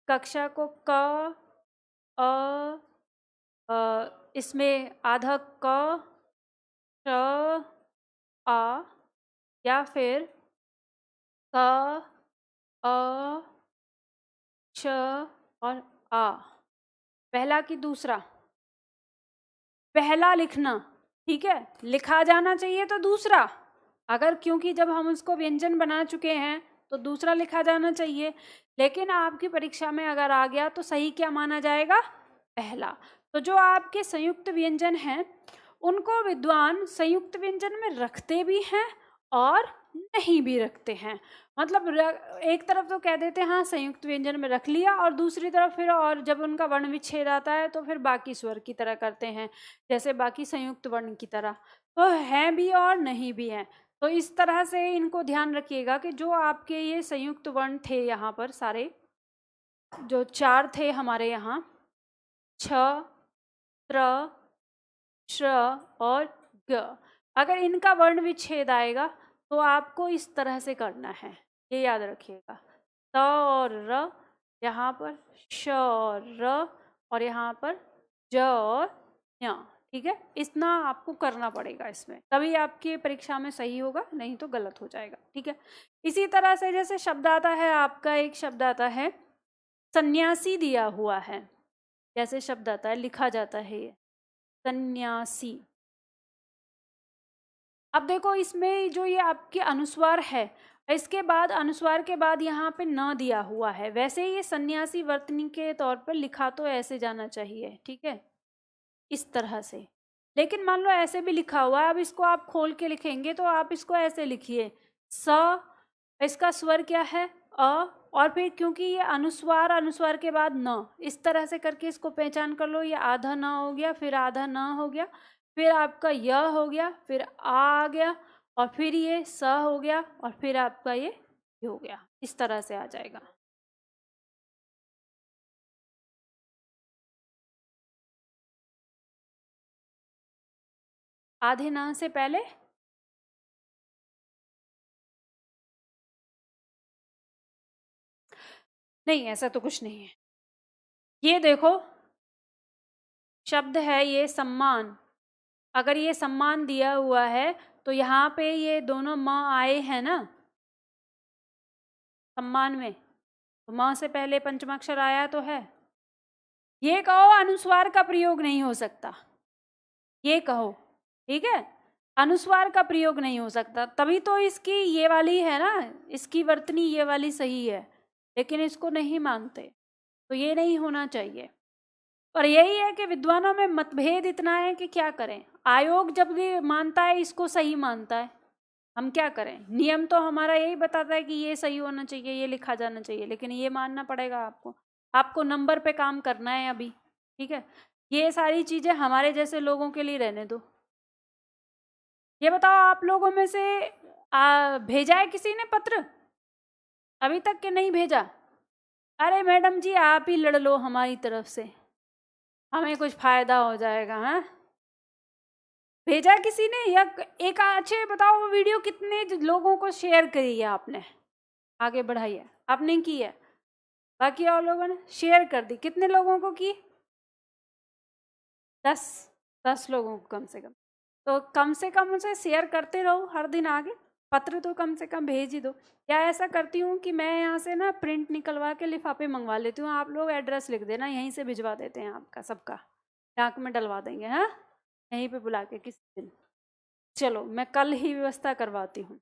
कक्षा को क इसमें आधा क श आ, या फिर क अ श और आ, पहला कि दूसरा, पहला लिखना, ठीक है, लिखा जाना चाहिए तो दूसरा, अगर क्योंकि जब हम उसको व्यंजन बना चुके हैं तो दूसरा लिखा जाना चाहिए, लेकिन आपकी परीक्षा में अगर आ गया तो सही क्या माना जाएगा, पहला। तो जो आपके संयुक्त व्यंजन हैं उनको विद्वान संयुक्त व्यंजन में रखते भी हैं और नहीं भी रखते हैं, मतलब एक तरफ तो कह देते हैं हाँ संयुक्त व्यंजन में रख लिया, और दूसरी तरफ फिर और जब उनका वर्ण विच्छेद आता है तो फिर बाकी स्वर की तरह करते हैं, जैसे बाकी संयुक्त वर्ण की तरह, तो हैं भी और नहीं भी हैं। तो इस तरह से इनको ध्यान रखिएगा कि जो आपके ये संयुक्त वर्ण थे यहाँ पर सारे, जो 4 थे हमारे यहाँ, छ, त्र, श और ग, अगर इनका वर्ण विच्छेद आएगा तो आपको इस तरह से करना है, ये याद रखिएगा। त और र, यहाँ पर श और र, और यहाँ पर ज और य, ठीक है। इतना आपको करना पड़ेगा इसमें, तभी आपकी परीक्षा में सही होगा, नहीं तो गलत हो जाएगा, ठीक है। इसी तरह से जैसे शब्द आता है आपका, एक शब्द आता है सन्यासी दिया हुआ है, जैसे शब्द आता है, लिखा जाता है ये सन्यासी। अब देखो इसमें जो ये आपके अनुस्वार है, इसके बाद अनुस्वार के बाद यहाँ पे न दिया हुआ है, वैसे ये सन्यासी वर्तनी के तौर पर लिखा तो ऐसे जाना चाहिए, ठीक है, इस तरह से। लेकिन मान लो ऐसे भी लिखा हुआ है, अब इसको आप खोल के लिखेंगे तो आप इसको ऐसे लिखिए, स, इसका स्वर क्या है, अ, और फिर क्योंकि ये अनुस्वार, अनुस्वार के बाद न, इस तरह से करके इसको पहचान कर लो, ये आधा न हो गया, फिर आधा न हो गया, फिर आपका य हो गया, फिर आ गया, और फिर ये स हो गया, और फिर आपका ये हो गया, इस तरह से आ जाएगा। आधे न से पहले नहीं, ऐसा तो कुछ नहीं है। ये देखो शब्द है ये सम्मान, अगर ये सम्मान दिया हुआ है तो यहाँ पे ये दोनों म आए हैं ना सम्मान में, तो म से पहले पंचमाक्षर आया तो है। ये कहो अनुस्वार का प्रयोग नहीं हो सकता, ये कहो, ठीक है, अनुस्वार का प्रयोग नहीं हो सकता, तभी तो इसकी ये वाली है ना, इसकी वर्तनी ये वाली सही है, लेकिन इसको नहीं मानते, तो ये नहीं होना चाहिए। और यही है कि विद्वानों में मतभेद इतना है कि क्या करें, आयोग जब भी मानता है इसको सही मानता है, हम क्या करें, नियम तो हमारा यही बताता है कि ये सही होना चाहिए, ये लिखा जाना चाहिए, लेकिन ये मानना पड़ेगा आपको, आपको नंबर पे काम करना है अभी, ठीक है। ये सारी चीजें हमारे जैसे लोगों के लिए रहने दो। ये बताओ आप लोगों में से भेजा है किसी ने पत्र अभी तक के नहीं भेजा? अरे मैडम जी आप ही लड़ लो हमारी तरफ से, हमें कुछ फायदा हो जाएगा। हाँ भेजा किसी ने? या एक अच्छे बताओ वो वीडियो कितने लोगों को शेयर करी है आपने, आगे बढ़ाई है? आपने की है, बाकी और लोगों ने शेयर कर दी। कितने लोगों को की? 10 लोगों को कम से कम। तो कम से कम उसे शेयर करते रहो हर दिन आगे, पत्र तो कम से कम भेज ही दो। या ऐसा करती हूँ कि मैं यहाँ से ना प्रिंट निकलवा के लिफाफे मंगवा लेती हूँ, आप लोग एड्रेस लिख देना, यहीं से भिजवा देते हैं आपका सबका, डाक में डलवा देंगे। हाँ यहीं पे बुला के किसी दिन। चलो मैं कल ही व्यवस्था करवाती हूँ।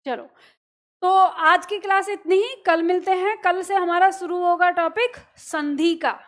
चलो तो आज की क्लास इतनी ही, कल मिलते हैं। कल से हमारा शुरू होगा टॉपिक संधि का।